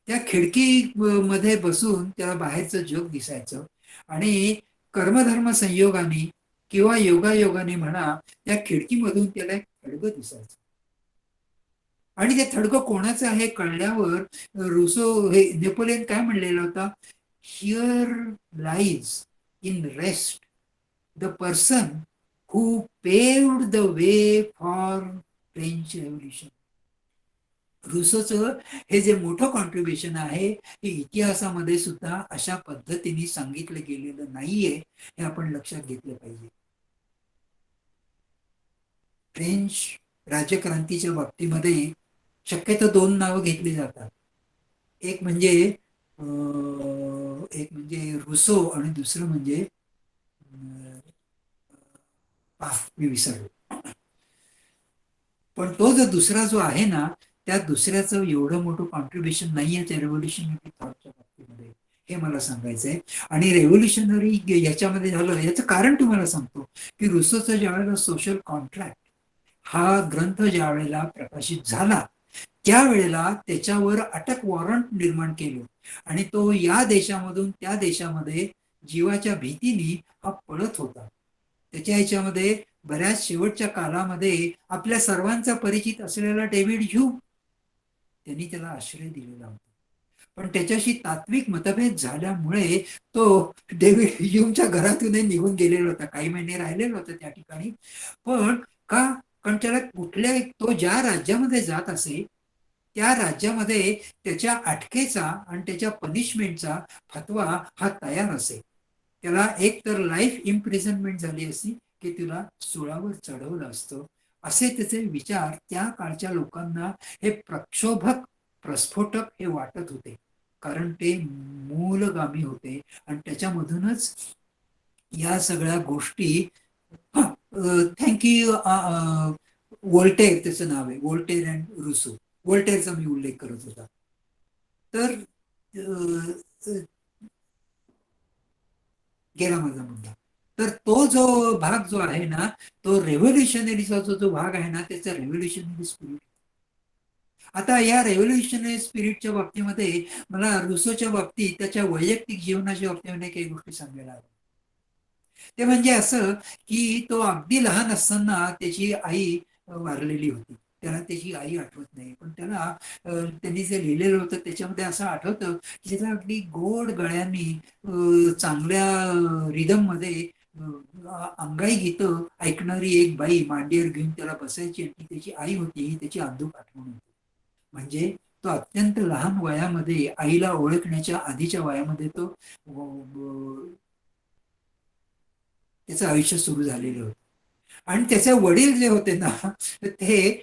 त्या खिडकी मध्ये बसून त्याला बाहेरचं जग दिसायचं. आणि कर्मधर्म संयोगाने किंवा योगायोगाने म्हणा, त्या खिडकीमधून त्याला एक थडगं दिसायचं. आणि ते थडगं कोणाचं आहे कळल्यावर रुसो हे नेपोलियन काय म्हणलेला होता, here lies in rest the person who paved the way for French Revolution. रुसोचं हे जे मोठं कॉन्ट्रीब्युशन आहे हे इतिहासामध्ये सुद्धा अशा पद्धतीने सांगितलं गेलेलं नाहीये, हे आपण लक्षात घेतलं पाहिजे. फ्रेंच राज्यक्रांतीच्या बाबतीमध्ये शक्यतो 2 नावं घेतली जातात. एक म्हणजे एक म्हणजे रुसो आणि दुसरं म्हणजे मी विसरलो. पण तो जो दुसरा जो आहे ना, त्या दुसऱ्याचं एवढं मोठं कॉन्ट्रीब्युशन नाहीये त्या रेव्होल्युशनरी थॉटच्या बाबतीमध्ये, हे मला सांगायचंय. आणि रेव्होल्युशनरी याच्यामध्ये झालं, याचं कारण तुम्हाला सांगतो की रुसोचं ज्या वेळेला सोशल कॉन्ट्रॅक्ट हा ग्रंथ ज्या वेळेला प्रकाशित झाला, त्यावेळेला त्याच्यावर अटक वॉरंट निर्माण केलं आणि तो या देशामधून त्या देशामध्ये जीवाच्या भीतीने हा पळत होता. त्याच्या ह्याच्यामध्ये बऱ्याच शेवटच्या काळामध्ये आपल्या सर्वांचा परिचित असलेला डेव्हिड ह्यूम, त्यांनी त्याला आश्रय दिलेला होता. पण त्याच्याशी तात्विक मतभेद झाल्यामुळे तो डेव्हिड ह्यूमच्या घरातूनही निघून गेलेला होता, काही महिने राहिलेला होता त्या ठिकाणी. पण का? कारण त्याला कुठल्या, तो ज्या राज्यामध्ये जात असे त्या राज्यामध्ये त्याच्या अटकेचा आणि त्याच्या पनिशमेंटचा फतवा हा तयार असे. त्याला एक तर लाईफ इम्प्रिझनमेंट झाली असती की तुला सुळावर चढवलं असतं, असे त्याचे विचार त्या काळच्या लोकांना हे प्रक्षोभक, प्रस्फोटक हे वाटत होते. कारण ते मूलगामी होते आणि त्याच्यामधूनच या सगळ्या गोष्टी. थँक्यू. वोल्टेअर त्याचं नाव आहे, वोल्टेअर अँड रुसो. वोल्टेअरचा मी उल्लेख करत होता. तर गेला माझा मुद्दा. तर तो जो भाग जो आहे ना, तो रेव्होल्युशनरीचा जो भाग आहे ना, त्याचा रेव्होल्युशनरी स्पिरिट. आता या रेव्होल्युशनरी स्पिरिटच्या बाबतीमध्ये मला रुसोच्या बाबतीत त्याच्या वैयक्तिक जीवनाच्या बाबतीमध्ये काही गोष्टी सांगायला हव्या. ते म्हणजे असं की तो अगदी लहान असताना त्याची आई वारलेली होती. त्याला त्याची आई आठवत नाही, पण त्याला त्यांनी जे लिहिलेलं होतं त्याच्यामध्ये असं आठवतं की त्याला अगदी गोड गळ्यांनी चांगल्या रिदम मध्ये अंगाई गीतं ऐकणारी एक बाई मांडीवर घेऊन त्याला बसायची आणि ती त्याची आई होती, ही त्याची अंधुक आठवण होती. म्हणजे तो अत्यंत लहान वयामध्ये आईला ओळखण्याच्या आधीच्या वयामध्ये तो त्याचं आयुष्य सुरू झालेलं होतं. आणि त्याचे वडील जे होते ना, ते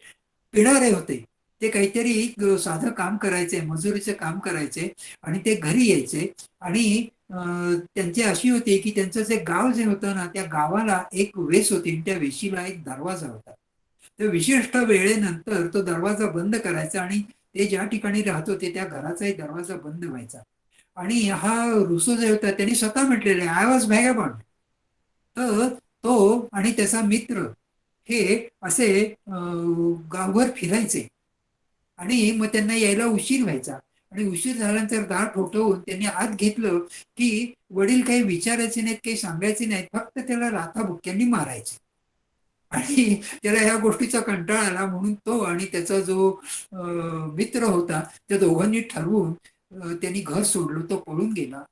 पिणारे होते. ते काहीतरी साधं काम करायचे, मजुरीचं काम करायचे आणि ते घरी यायचे. आणि त्यांची अशी होती की त्यांचं जे गाव जे होतं ना, त्या गावाला एक वेस होती, त्या वेशीला एक दरवाजा होता. तर विशिष्ट वेळेनंतर तो दरवाजा बंद करायचा आणि ते ज्या ठिकाणी राहत होते त्या घराचाही दरवाजा बंद व्हायचा. आणि हा रुसो जे होता त्यांनी स्वतः म्हटलेले, आय वॉज व्हॅगॅबॉन्ड. तर तो आणि त्याचा मित्र हे असे गावभर फिरायचे आणि मग त्यांना यायला उशीर व्हायचा. आणि उशीर झाल्यानंतर दार ठोठवून त्यांनी आत घेतलं की वडील काही विचारायचे नाहीत, काही सांगायचे नाहीत, फक्त त्याला लाथाबुक्क्यांनी मारायचे. आणि त्याला ह्या गोष्टीचा कंटाळा आला म्हणून तो आणि त्याचा जो मित्र होता त्या दोघांनी ठरवून त्यांनी घर सोडलं, तो पळून गेला.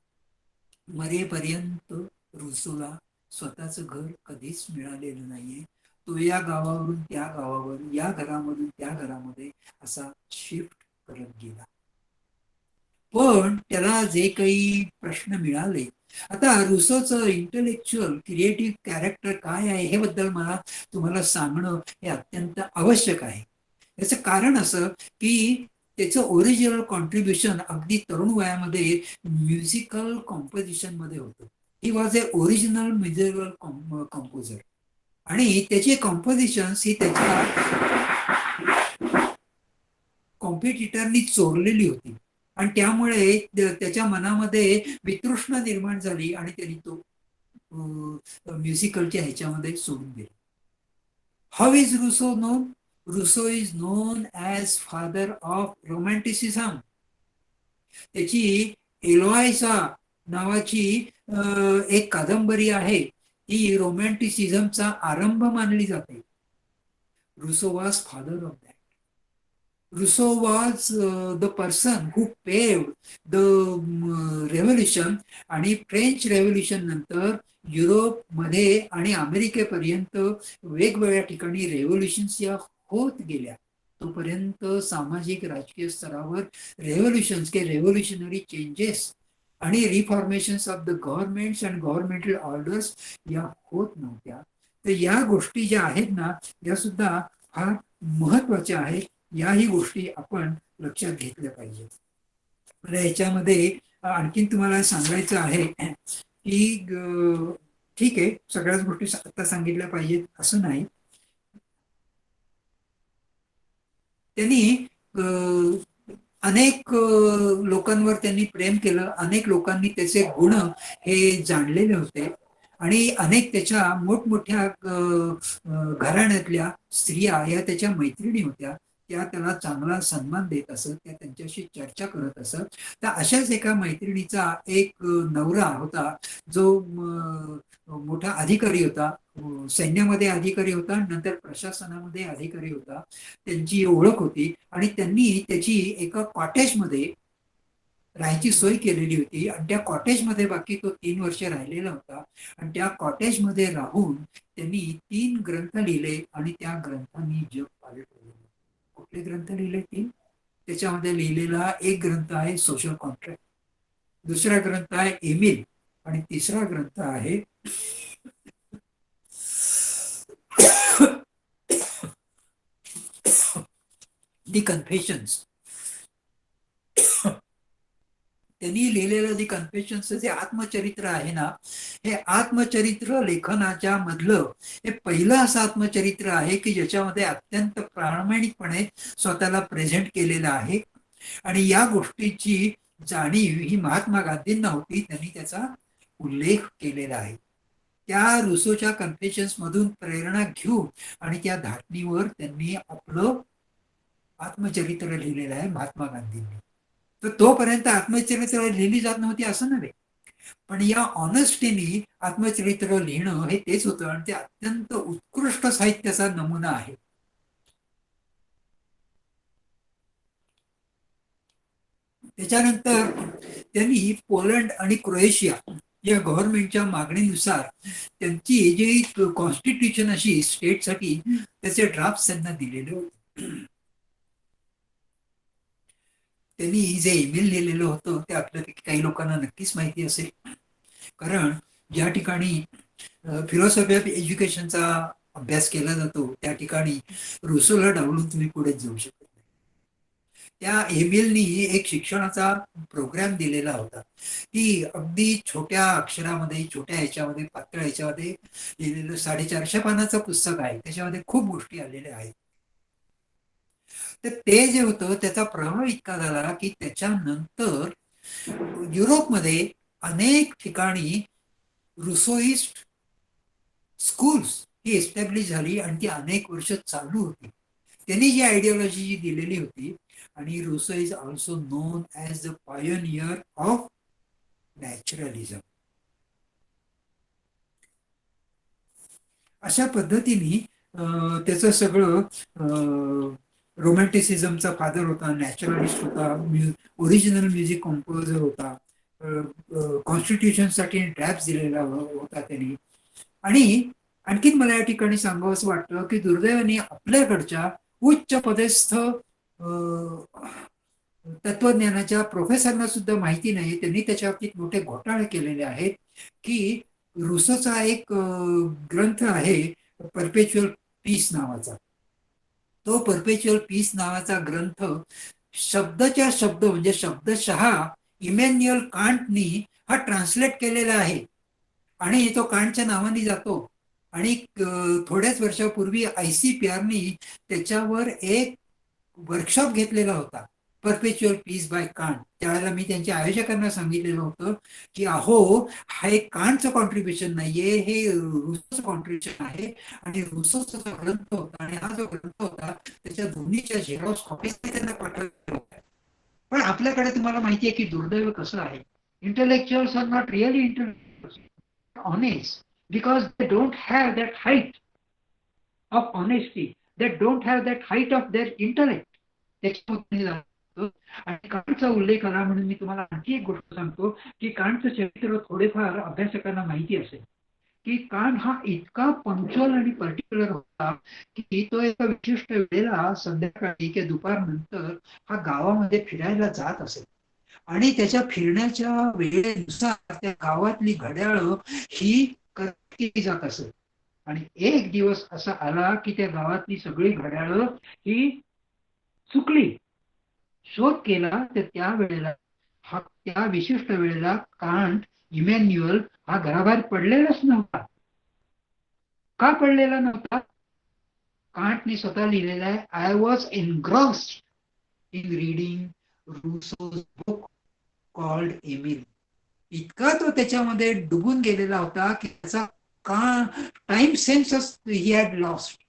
मरेपर्यंत रुसोला स्वतःचं घर कधीच मिळालेलं नाहीये. तो या गावावरून त्या गावावर, या घरामधून त्या घरामध्ये असा शिफ्ट करत गेला. पण त्याला जे काही प्रश्न मिळाले, आता रुसोचं इंटेलेक्च्युअल क्रिएटिव्ह कॅरेक्टर काय आहे हे बद्दल मला तुम्हाला सांगणं हे अत्यंत आवश्यक आहे. याचं कारण असं की त्याचं ओरिजिनल कॉन्ट्रीब्युशन अगदी तरुण वयामध्ये म्युझिकल कॉम्पोजिशन मध्ये होतं. He was a original musical composer आणि त्याची कॉम्पोजिशन ही त्याच्या कॉम्पिटिटरनी चोरलेली होती आणि त्यामुळे त्याच्या मनामध्ये वितृष्णा निर्माण झाली आणि त्यांनी तो म्युझिकलच्या ह्याच्यामध्ये सोडून दिला. How is Rousseau known? Rousseau is known as father of romanticism. त्याची एलोयसा नावाची एक कादंबरी आहे, ती रोमॅन्टिसिझमचा आरंभ मानली जाते. Rousseau was father of that. Rousseau was the person who paved the revolution. आणि फ्रेंच रेव्होल्युशन नंतर युरोपमध्ये आणि अमेरिकेपर्यंत वेगवेगळ्या ठिकाणी रेव्होल्युशन्स या होत गेल्या. तोपर्यंत सामाजिक राजकीय स्तरावर रेव्होल्युशन्स के रेव्होल्युशनरी चेंजेस आणि reformations of the governments and governmental orders या होत नव्हत्या. तर या गोष्टी ज्या आहेत ना, या सुद्धा फार महत्वाच्या आहेत. याही गोष्टी आपण लक्षात घेतल्या पाहिजेत. मला याच्यामध्ये आणखीन तुम्हाला सांगायचं आहे की ठीक आहे, सगळ्याच गोष्टी आता सांगितल्या पाहिजेत असं नाही. त्यांनी अनेक लोकांवर त्यांनी प्रेम केलं, अनेक लोकांनी त्याचे गुण हे जाणलेले होते आणि अनेक त्याच्या मोठमोठ्या घराण्यातल्या स्त्रिया या त्याच्या मैत्रिणी होत्या, त्या त्याला चांगला सन्मान देत असत, त्या त्यांच्याशी चर्चा करत असत. तर अशाच एका मैत्रिणीचा एक नवरा होता जो मोठा अधिकारी होता, सैन्यामध्ये अधिकारी होता, नंतर प्रशासनामध्ये अधिकारी होता. त्यांची ओळख होती आणि त्यांनी त्याची एका कॉटेजमध्ये राहायची सोय केलेली होती आणि त्या कॉटेजमध्ये बाकी तो 3 वर्ष राहिलेला होता. आणि त्या कॉटेजमध्ये राहून त्यांनी 3 ग्रंथ लिहिले आणि त्या ग्रंथांनी जग पालटवले. कुठले ग्रंथ लिहिले? 3. त्याच्यामध्ये लिहिलेला एक ग्रंथ आहे सोशल कॉन्ट्रॅक्ट, दुसरा ग्रंथ आहे एमिल आणि तिसरा ग्रंथ आहे दी कन्फेशन्स. त्यांनी लिहिलेलं दी कन्फेशन्स जे आत्मचरित्र आहे ना, हे आत्मचरित्र लेखनाच्या मधलं हे पहिलं असं आत्मचरित्र आहे की ज्याच्यामध्ये अत्यंत प्रामाणिकपणे स्वतःला प्रेझेंट केलेलं आहे. आणि या गोष्टीची जाणीव ही महात्मा गांधींना होती, त्यांनी त्याचा उल्लेख केलेला आहे. त्या रुसोच्या कन्फेशन्स मधून प्रेरणा घेऊन आणि त्या धाटणीवर त्यांनी आपलं आत्मचरित्र लिहिलेलं आहे महात्मा गांधींनी. तर तोपर्यंत आत्मचरित्र लिहिली जात नव्हती असं नव्हे, पण या ऑनेस्टीनी आत्मचरित्र लिहिणं हे तेच होतं आणि ते अत्यंत उत्कृष्ट साहित्याचा नमुना आहे. त्याच्यानंतर त्यांनी पोलंड आणि क्रोएशिया या गव्हर्नमेंटच्या मागणीनुसार त्यांची जी कॉन्स्टिट्यूशन अशी स्टेटसाठी त्याचे ड्राफ्ट त्यांना दिलेले होते. त्यांनी जे ईमेल लिहिलेलं होतं ते आपल्यापैकी काही लोकांना नक्कीच माहिती असेल, कारण ज्या ठिकाणी फिलॉसॉफी ऑफ एज्युकेशनचा अभ्यास केला जातो त्या ठिकाणी रुसोला डावलून तुम्ही पुढे जाऊ शकत नाही. त्या ईमेलनी एक शिक्षणाचा प्रोग्राम दिलेला होता की अगदी छोट्या अक्षरामध्ये, छोट्या ह्याच्यामध्ये, पातळ ह्याच्यामध्ये लिहिलेलं 450 पानाचं पुस्तक आहे, त्याच्यामध्ये खूप गोष्टी आलेल्या आहेत. तर ते जे होतं त्याचा प्रभाव इतका झाला की त्याच्यानंतर युरोपमध्ये अनेक ठिकाणी रुसोइस्ट स्कूल्स ही एस्टॅब्लिश झाली आणि ती अनेक वर्ष चालू होती. त्यांनी जी आयडिओलॉजी दिलेली होती, आणि Rousseau is also known as the pioneer of naturalism. अशा पद्धतीने त्याचं सगळं रोमॅन्टिसिझमचा फादर होता, नॅचरलिस्ट होता, ओरिजिनल म्युझिक कंपोजर होता, कॉन्स्टिट्यूशनसाठी ड्राफ्ट दिलेला होता त्यांनी. आणि आणखीन मला या ठिकाणी सांगावं असं वाटतं की दुर्दैवाने आपल्याकडच्या उच्च पदस्थ तत्वज्ञानाच्या प्रोफेसरना सुद्धा माहिती नाही, त्यांनी त्याच्या बाबतीत मोठे घोटाळे केलेले आहेत. की रुसोचा एक ग्रंथ आहे परपेच्युअल पीस नावाचा, तो परपेच्युअल पीस नावाचा ग्रंथ शब्दच्या शब्द म्हणजे शब्दशः इमॅन्युअल कांटनी हा ट्रान्सलेट केलेला आहे आणि तो कांटच्या नावाने जातो. आणि थोड्याच वर्षापूर्वी ICPRनी त्याच्यावर एक वर्कशॉप घेतलेला होता, परपेच्युअल पीस बाय कांट. त्यावेळेला मी त्यांच्या आयोजकांना सांगितलेलं होतं की अहो, हा एक कांटचं कॉन्ट्रीब्युशन नाहीये, हे रुसोचं कॉन्ट्रीब्युशन आहे. आणि रुसोचा जो ग्रंथ होता आणि हा जो ग्रंथ होता त्याच्या दोन्हीच्या झेरॉक्स कॉपीज त्यांना पाठवल्या होत्या. पण आपल्याकडे तुम्हाला माहिती आहे की दुर्दैव कसं आहे, intellectuals are not really intellectuals, honest, because they don't have that height of honesty, they don't have that height of their intellect. आणि कांटचा उल्लेख आला म्हणून मी तुम्हाला आणखी एक गोष्ट सांगतो की कांटचं चरित्र थोडेफार अभ्यासकांना माहिती असेल की कांट हा इतका पंक्च्युअल आणि पर्टिक्युलर होता की तो एका विशिष्ट वेळेला संध्याकाळी किंवा दुपारनंतर हा गावामध्ये फिरायला जात असेल आणि त्याच्या फिरण्याच्या वेळेनुसार त्या गावातली घड्याळ ही केली जात असेल. आणि एक दिवस असा आला की त्या गावातली सगळी घड्याळ ही चुकली. शोध केला तर त्या वेळेला हा त्या विशिष्ट वेळेला कांट इमॅन्युअल हा घराबाहेर पडलेलाच नव्हता. का पडलेला नव्हता? कांटने स्वतः लिहिलेला आहे, I was engrossed in reading Rousseau's book called Emile. इतका तो त्याच्यामध्ये डुबून गेलेला होता की त्याचा का टाइम सेन्सच ही हॅड लॉस्ट.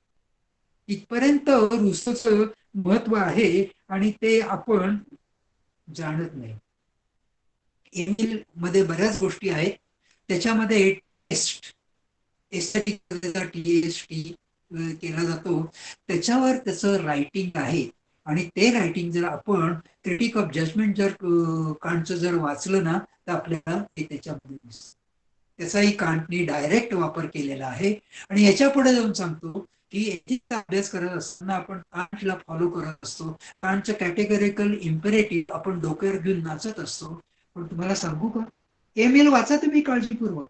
इथपर्यंत रुसोचं महत्व आहे आणि ते आपण जाणत नाही. एमिल मध्ये बऱ्याच गोष्टी आहेत. त्याच्यामध्ये टेस्ट टीएसटी केला जातो, त्याच्यावर त्याचं रायटिंग आहे. आणि ते रायटिंग जर आपण क्रिटिक ऑफ जजमेंट जर कांटचं जर वाचलं ना, तर आपल्याला ते त्याच्यामध्ये दिसतं. त्याचाही कांटने डायरेक्ट वापर केलेला आहे. आणि याच्या पुढे जाऊन सांगतो की एथिक्सचा अभ्यास करत असताना आपण कांटला फॉलो करत असतो. कांटचं कॅटेगोरिकल इम्पेरेटिव्ह आपण डोक्यावर घेऊन नाचत असतो. पण तुम्हाला सांगू का, एमिल वाचा तुम्ही काळजीपूर्वक.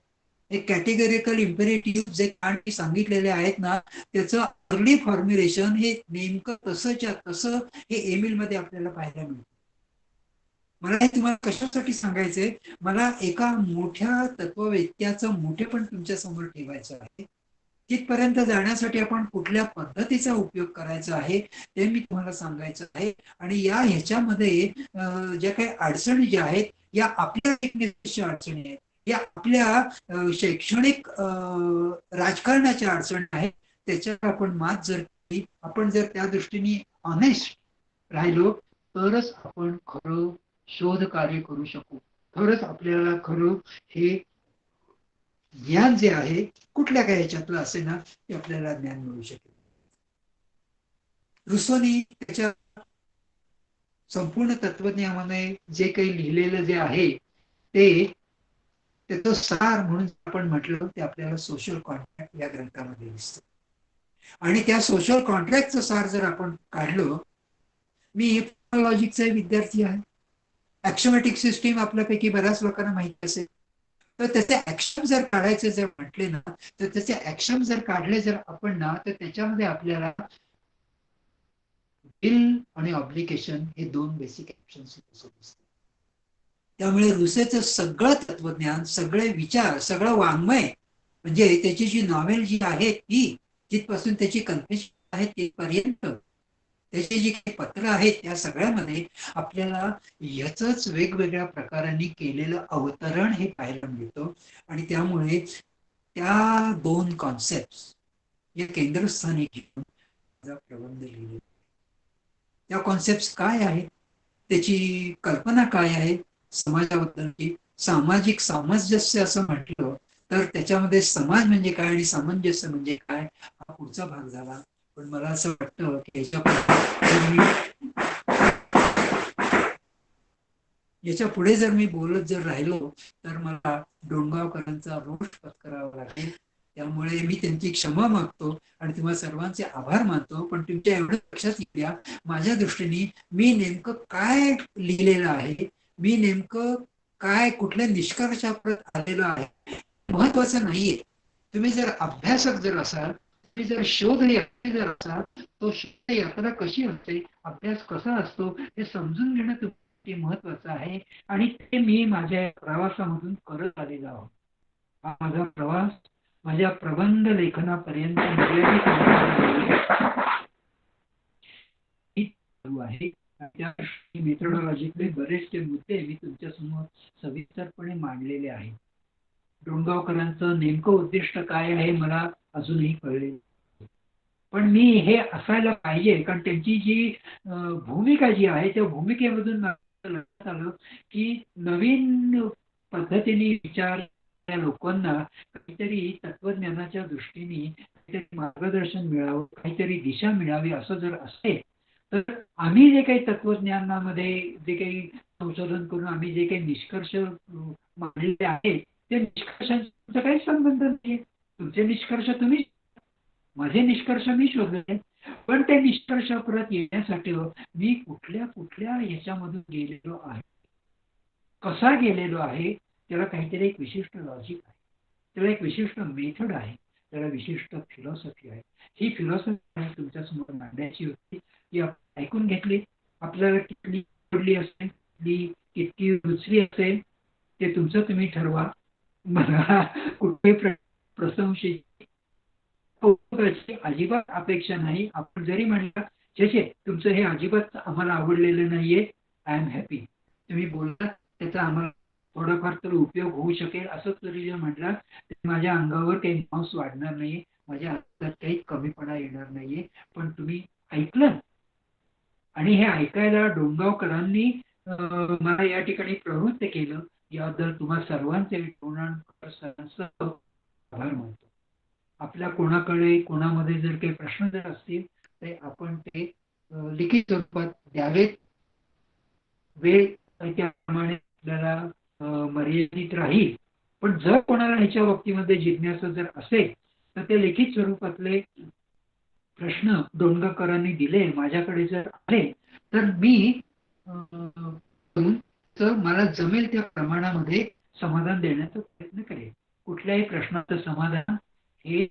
हे कॅटेगोरिकल इम्पेरेटिव्ह जे कांटने सांगितलेले आहेत ना, त्याचं अर्ली फॉर्म्युलेशन हे नेमकं तसंच्या तसं हे एमिल मध्ये आपल्याला पाहायला मिळतं. मला हे तुम्हाला कशासाठी सांगायचंय, मला एका मोठ्या तत्ववेत्याचं मोठेपण तुमच्या समोर ठेवायचं आहे. तिथपर्यंत जाण्यासाठी आपण कुठल्या पद्धतीचा उपयोग करायचा आहे ते मी तुम्हाला सांगायचं आहे. आणि ह्याच्यामध्ये ज्या काही अडचणी ज्या आहेत, या आपल्या weaknessच्या अडचणी आहेत, या आपल्या शैक्षणिक राजकारणाच्या अडचणी आहेत. त्याच्यावर आपण मात जर केली, आपण जर त्या दृष्टीने ऑनेस्ट राहिलो, तरच आपण खरं शोध कार्य करू शकू. तरच आपल्याला खरं हे ज्ञान जे आहे, कुठल्या काही याच्यातलं असे ना, ते आपल्याला ज्ञान मिळू शकेल. रुसोनी त्याच्या संपूर्ण तत्वज्ञानाने जे काही लिहिलेलं जे आहे, ते त्याचं सार म्हणून आपण म्हटलं, ते आपल्याला सोशल कॉन्ट्रॅक्ट या ग्रंथामध्ये दिसतं. आणि त्या सोशल कॉन्ट्रॅक्टचं सार जर आपण काढलं, मी लॉजिकचा विद्यार्थी आहे. ऍक्शोमॅटिक सिस्टीम आपल्यापैकी बऱ्याच लोकांना माहिती असेल. तर त्याचे ऍक्शन जर काढायचे जर म्हटले ना, तर त्याचे ऍक्शन जर काढले जर आपण ना, तर त्याच्यामध्ये आपल्याला बिल आणि ऑब्लिगेशन हे दोन बेसिक ऍक्शन दिसतात. त्यामुळे रुसेचं सगळं तत्वज्ञान, सगळे विचार, सगळं वाङ्मय, म्हणजे त्याची जी नॉवेल जी आहे ती, जिथपासून त्याची कन्फेशन आहे तिथपर्यंत, त्याची जी काही पत्र आहेत, त्या सगळ्यामध्ये आपल्याला याच वेगवेगळ्या प्रकारांनी केलेलं अवतरण हे पाहायला मिळतं. आणि त्यामुळे त्या दोन कॉन्सेप्ट या केंद्रस्थानी घेऊन प्रबंध लिहिले. त्या कॉन्सेप्ट काय आहेत, त्याची कल्पना काय आहे समाजाबद्दलची. सामाजिक सामंजस्य असं म्हटलं तर त्याच्यामध्ये समाज म्हणजे काय आणि सामंजस्य म्हणजे काय, हा पुढचा भाग झाला. पण मला असं वाटतं की याच्या पुढे जर मी बोलत जर राहिलो, तर मला डोणगावकरांचा रोष पत्करावा लागेल. त्यामुळे मी त्यांची क्षमा मागतो आणि तुम्हा सर्वांचे आभार मानतो. पण तुमच्या एवढं लक्षात येऊ द्या, माझ्या दृष्टीने मी नेमकं काय लिहिलेलं आहे, मी नेमकं काय कुठल्या निष्कर्षापर्यंत आलेलो आहे, महत्वाचं नाहीये. तुम्ही जर अभ्यासक जर असाल, तुम्ही जर शोध यात्री जर असाल, तो शोध यात्रा कशी असते, अभ्यास कसा असतो, हे समजून घेणं ते महत्वाचं आहे. आणि ते मी माझ्या प्रवासामधून करत आलेलो आहोत. हा माझा प्रवास माझ्या प्रबंध लेखनापर्यंत आहे. मेथोडॉलॉजिकले बरेचसे मुद्दे मी तुमच्या समोर सविस्तरपणे मांडलेले आहेत. डोणगावकरांचं नेमकं उद्दिष्ट काय आहे मला अजूनही कळले, पण मी हे असायला पाहिजे. कारण त्यांची जी भूमिका जी आहे, त्या भूमिकेमधून लक्षात आलं की नवीन पद्धतीने विचार त्या लोकांना काहीतरी तत्वज्ञानाच्या दृष्टीने काहीतरी मार्गदर्शन मिळावं, काहीतरी दिशा मिळावी असं जर असेल, तर आम्ही जे काही तत्वज्ञानामध्ये जे काही संशोधन करून आम्ही जे काही निष्कर्ष मांडलेले आहेत, त्या निष्कर्षांचा काही संबंध नाही. तुमचे निष्कर्ष तुम्ही, माझे निष्कर्ष मी शोधले. पण ते निष्कर्ष परत येण्यासाठी मी कुठल्या कुठल्या याच्यामधून गेलेलो आहे, कसा गेलेलो आहे, त्याला काहीतरी एक विशिष्ट लॉजिक आहे, त्याला एक विशिष्ट मेथड आहे, त्याला विशिष्ट फिलॉसॉफी आहे. ही फिलॉसॉफी तुमच्या समोर मांडायची होती, ती ऐकून घेतली. आपल्याला टिकली पडली असेल, ती किती रुचली असेल ते तुमचं तुम्ही ठरवा. मला कुठल्याही प्रशंसेची कौतुकाची अजिबात अपेक्षा नाही. आपण जरी म्हटलं शे तुमचं हे अजिबात आम्हाला आवडलेलं नाहीये, आय एम हॅपी, तुम्ही बोलता त्याचा आम्हाला थोडाफार तर उपयोग होऊ शकेल असं जरी म्हटलं तर माझ्या अंगावर काही मांस वाढणार नाहीये, माझ्या अंगात काही कमीपणा येणार नाहीये. पण तुम्ही ऐकलं आणि हे ऐकायला डोंगावकरांनी मला या ठिकाणी प्रवृत्त केलं, याबद्दल तुम्हा सर्वांचे डोंगरकर सरांचे आभार मानतो. आपल्या कोणाकडे कोणामध्ये जर काही प्रश्न जर असतील तर आपण ते लिखित स्वरूपात द्यावेत. वेळ त्याप्रमाणे आपल्याला मर्यादित राहील, पण जर कोणाला ह्याच्या बाबतीमध्ये जिज्ञासा जर असेल तर ते लिखित स्वरूपातले प्रश्न डोंगरकरांनी दिले माझ्याकडे जर आले तर मी मला जमेल त्या प्रमाणामध्ये समाधान देण्याचा प्रयत्न करेन. कुठल्याही प्रश्नाचं समाधान हे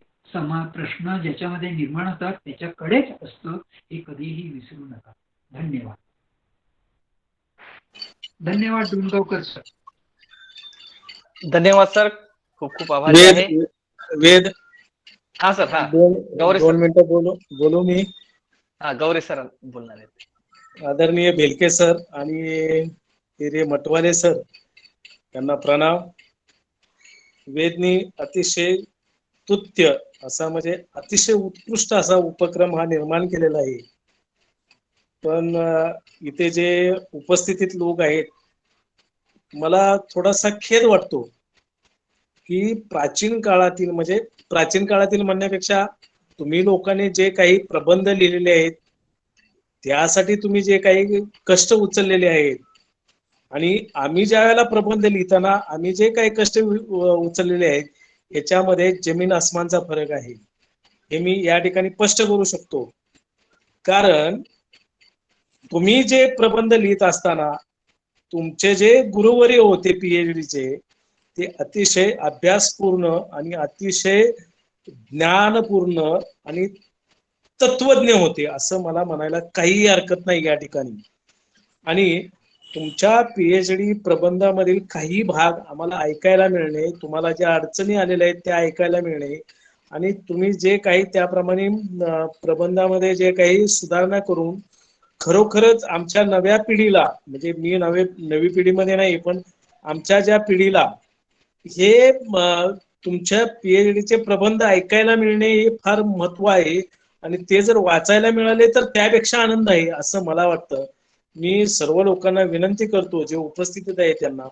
प्रश्न ज्याच्यामध्ये निर्माण होतात त्याच्याकडेच असतं, हे कधीही विसरू नका. धन्यवाद. धन्यवाद डोंगरकर सर. धन्यवाद सर, खूप खूप आभारी आहे. वेद हा सर, हा गौरी दोन सर. मिनिटं बोलू मी. हा गौरी सर बोलणार आहेत. आदरणीय भेलके सर आणि हिरे मटवाले सर यांना प्रणाम. वेदनी अतिशय स्तुत्य असा म्हणजे अतिशय उत्कृष्ट असा उपक्रम हा निर्माण केलेला आहे. पण इथे जे उपस्थितीत लोक आहेत, मला थोडासा खेद वाटतो की प्राचीन काळातील म्हणण्यापेक्षा तुम्ही लोकांनी जे काही प्रबंध लिहिलेले आहेत त्यासाठी तुम्ही जे काही कष्ट उचललेले आहेत आणि आम्ही ज्या वेळेला प्रबंध लिहिताना आम्ही जे काही कष्ट उचललेले आहेत याच्यामध्ये जमीन आसमानचा फरक आहे, हे मी या ठिकाणी स्पष्ट करू शकतो. कारण तुम्ही जे प्रबंध लिहित असताना तुमचे जे गुरुवर्य होते पीएचडीचे, ते अतिशय अभ्यासपूर्ण आणि अतिशय ज्ञानपूर्ण आणि तत्वज्ञ होते असं मला म्हणायला काही हरकत नाही या ठिकाणी. आणि तुमच्या पीएचडी प्रबंधामधील काही भाग आम्हाला ऐकायला मिळणे, तुम्हाला ज्या अडचणी आलेल्या आहेत त्या ऐकायला मिळणे आणि तुम्ही जे काही त्याप्रमाणे प्रबंधामध्ये जे काही सुधारणा करून खरोखरच आमच्या नव्या पिढीला, म्हणजे मी नवी पिढीमध्ये नाही पण आमच्या ज्या पिढीला हे तुमच्या पीएचडीचे प्रबंध ऐकायला मिळणे हे फार महत्व आहे आणि ते जर वाचायला मिळाले तर त्यापेक्षा आनंद आहे असं मला वाटतं. मी सर्व लोकांना विनंती करतो, जे उपस्थित आहे त्यांना,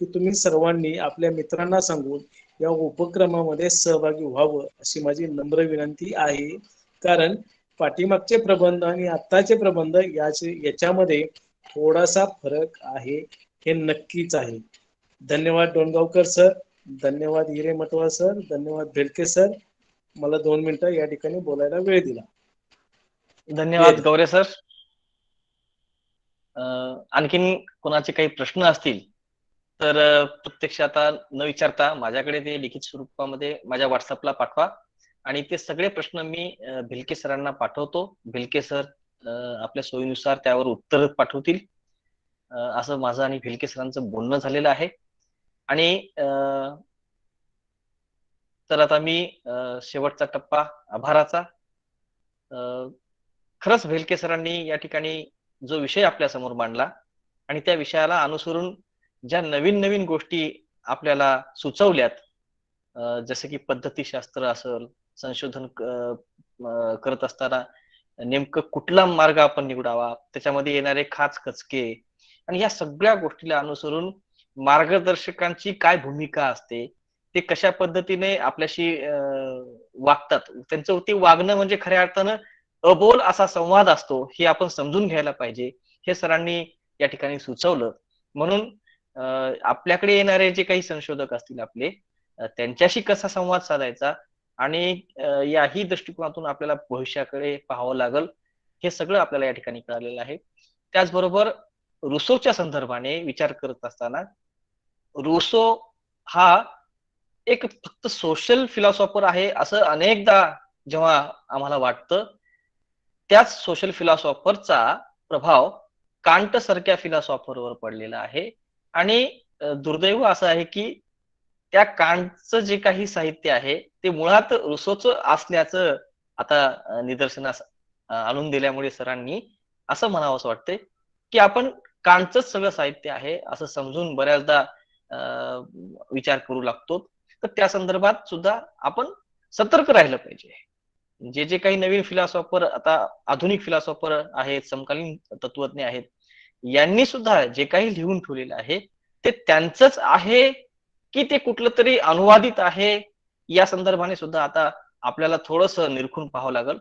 की तुम्ही सर्वांनी आपल्या मित्रांना सांगून या उपक्रमामध्ये सहभागी व्हावं अशी माझी नम्र विनंती आहे. कारण पाठीमागचे प्रबंध आणि आत्ताचे प्रबंध याच्यामध्ये थोडासा फरक आहे, हे नक्कीच आहे. धन्यवाद डोणगावकर सर, धन्यवाद हिरे मटवा सर, धन्यवाद भेलके सर, मला 2 मिनिटं या ठिकाणी बोलायला वेळ दिला. धन्यवाद गौरे सर. आणखीन कोणाचे काही प्रश्न असतील तर प्रत्यक्ष आता न विचारता माझ्याकडे ते लिखित स्वरूपामध्ये माझ्या व्हॉट्सअपला पाठवा आणि ते सगळे प्रश्न मी भिलके सरांना पाठवतो. भिलके सर आपल्या सोयीनुसार त्यावर उत्तर पाठवतील असं माझं आणि भिलके सरांचं बोलणं झालेलं आहे. आणि तर आता मी शेवटचा टप्पा आभाराचा. खरंच भिलके सरांनी या ठिकाणी जो विषय आपल्या समोर मांडला आणि त्या विषयाला अनुसरून ज्या नवीन नवीन गोष्टी आपल्याला सुचवल्यात, जसे की पद्धतीशास्त्र असेल, संशोधन करत असताना नेमकं कुठला मार्ग आपण निवडावा, त्याच्यामध्ये येणारे खाच खचके आणि या सगळ्या गोष्टीला अनुसरून मार्गदर्शकांची काय भूमिका असते, ते कशा पद्धतीने आपल्याशी वागतात, त्यांच्यावरती वागणं म्हणजे खऱ्या अर्थानं अबोल असा संवाद असतो हे आपण समजून घ्यायला पाहिजे, हे सरांनी या ठिकाणी सुचवलं. म्हणून आपल्याकडे येणारे जे काही संशोधक असतील आपले, त्यांच्याशी कसा संवाद साधायचा आणि याही दृष्टिकोनातून आपल्याला भविष्याकडे पाहावं लागल, हे सगळं आपल्याला या ठिकाणी कळालेलं आहे. त्याचबरोबर रुसोच्या संदर्भाने विचार करत असताना, रुसो हा एक फक्त सोशल फिलॉसॉफर आहे असं अनेकदा जेव्हा आम्हाला वाटतं, त्याच सोशल फिलॉसॉफरचा प्रभाव कांट सारख्या फिलॉसॉफरवर पडलेला आहे. आणि दुर्दैव असं आहे की त्या कांटचं जे काही साहित्य आहे ते मुळात रुसोचं असल्याचं आता निदर्शनास आणून दिल्यामुळे सरांनी असं म्हणावंसं वाटतंय की आपण कांटचंच सगळं साहित्य आहे असं समजून बऱ्याचदा विचार करू लागतो. तर त्या संदर्भात सुद्धा आपण सतर्क राहिलं पाहिजे. जे जे काही नवीन फिलॉसॉफर आता आधुनिक फिलॉसॉफर आहेत, समकालीन तत्वज्ञ आहेत, यांनी सुद्धा जे काही लिहून ठेवलेलं आहे ते त्यांचंच आहे की ते कुठलं तरी अनुवादित आहे, या संदर्भाने सुद्धा आता आपल्याला थोडंसं निरखून पाहावं लागेल.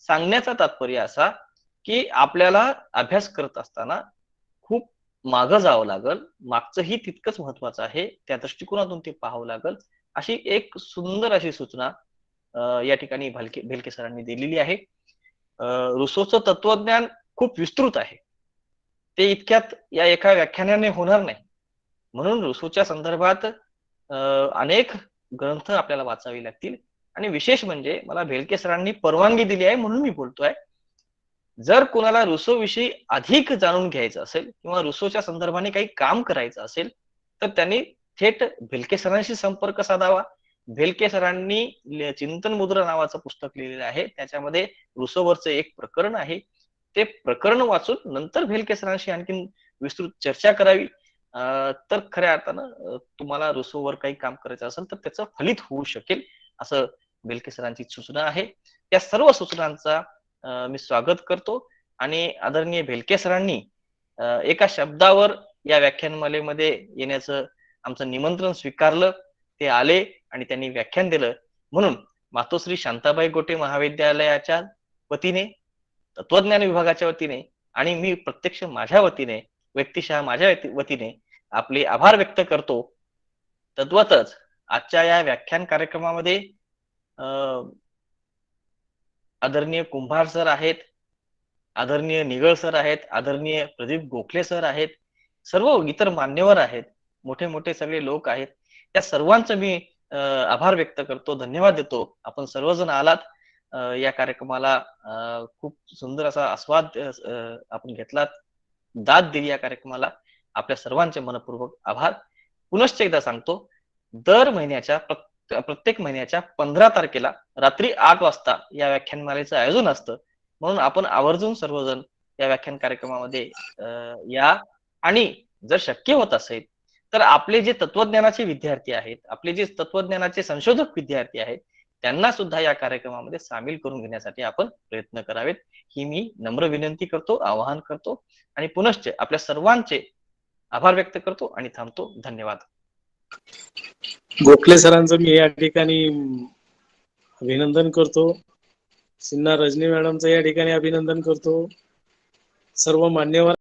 सांगण्याचा तात्पर्य असा की आपल्याला अभ्यास करत असताना खूप मागं जावं लागेल. मागचंही तितकंच महत्वाचं आहे. त्या दृष्टिकोनातून ते पाहावं लागेल. अशी एक सुंदर अशी सूचना या ठिकाणी भेलके सरांनी दिलेली आहे. रुसोचं तत्वज्ञान खूप विस्तृत आहे. ते इतक्यात या एका व्याख्यानाने होणार नाही. म्हणून रुसोच्या संदर्भात अनेक ग्रंथ आपल्याला वाचावे लागतील. आणि विशेष म्हणजे मला भेलके सरांनी परवानगी दिली आहे म्हणून मी बोलतोय. जर कोणाला रुसो विषयी अधिक जाणून घ्यायचं असेल किंवा रुसोच्या संदर्भाने काही काम करायचं असेल तर त्यांनी थेट भेलके सरांशी संपर्क साधावा. भेलके सरांनी चिंतन मुद्रा नावाचं पुस्तक लिहिलेलं आहे. त्याच्यामध्ये रुसोवरचं एक प्रकरण आहे. ते प्रकरण वाचून नंतर भेलके सरांशी आणखीन विस्तृत चर्चा करावी. तर खऱ्या अर्थानं तुम्हाला रुसोवर काही काम करायचं असेल तर त्याचं फलित होऊ शकेल असं भेलके सरांची सूचना आहे. त्या सर्व सूचनांचा मी स्वागत करतो. आणि आदरणीय भेलके सरांनी एका शब्दावर या व्याख्यानमालेमध्ये येण्याचं आमचं निमंत्रण स्वीकारलं. ते आले आणि त्यांनी व्याख्यान दिलं. म्हणून मातोश्री शांताबाई गोटे महाविद्यालयाच्या वतीने, तत्वज्ञान विभागाच्या वतीने आणि मी प्रत्यक्ष माझ्या वतीने, व्यक्तिशः माझ्या वतीने आपले आभार व्यक्त करतो. तद्वतच आजच्या या व्याख्यान कार्यक्रमामध्ये आदरणीय कुंभार सर आहेत, आदरणीय निगळ सर आहेत, आदरणीय प्रदीप गोखले सर आहेत, सर्व इतर मान्यवर आहेत, मोठे मोठे सगळे लोक आहेत. त्या सर्वांचं मी आभार व्यक्त करतो, धन्यवाद देतो. आपण सर्वजण आलात. या कार्यक्रमाला खूप सुंदर असा आस्वाद आपण घेतलात, दाद दिली या कार्यक्रमाला. आपल्या सर्वांचे मनपूर्वक आभार. पुनश्च एकदा सांगतो, दर महिन्याच्या प्रत्येक महिन्याच्या 15 तारखेला रात्री 8 वाजता या व्याख्यानमालेचं आयोजन असतं. म्हणून आपण आवर्जून सर्वजण या व्याख्यान कार्यक्रमामध्ये या. आणि जर शक्य होत असेल तर आपले जे तत्वज्ञानाचे विद्यार्थी आहेत, आपले जे तत्वज्ञानाचे संशोधक विद्यार्थी आहेत, त्यांना सुद्धा या कार्यक्रमामध्ये सामील करून घेण्यासाठी आपण प्रयत्न करावेत, ही मी नम्र विनंती करतो, आवाहन करतो. आणि पुनश्च आपल्या सर्वांचे आभार व्यक्त करतो आणि थांबतो. धन्यवाद. गोखले सरांचं मी या ठिकाणी अभिनंदन करतो. सिन्हा रजनी मॅडमचं या ठिकाणी अभिनंदन करतो. सर्व मान्यवर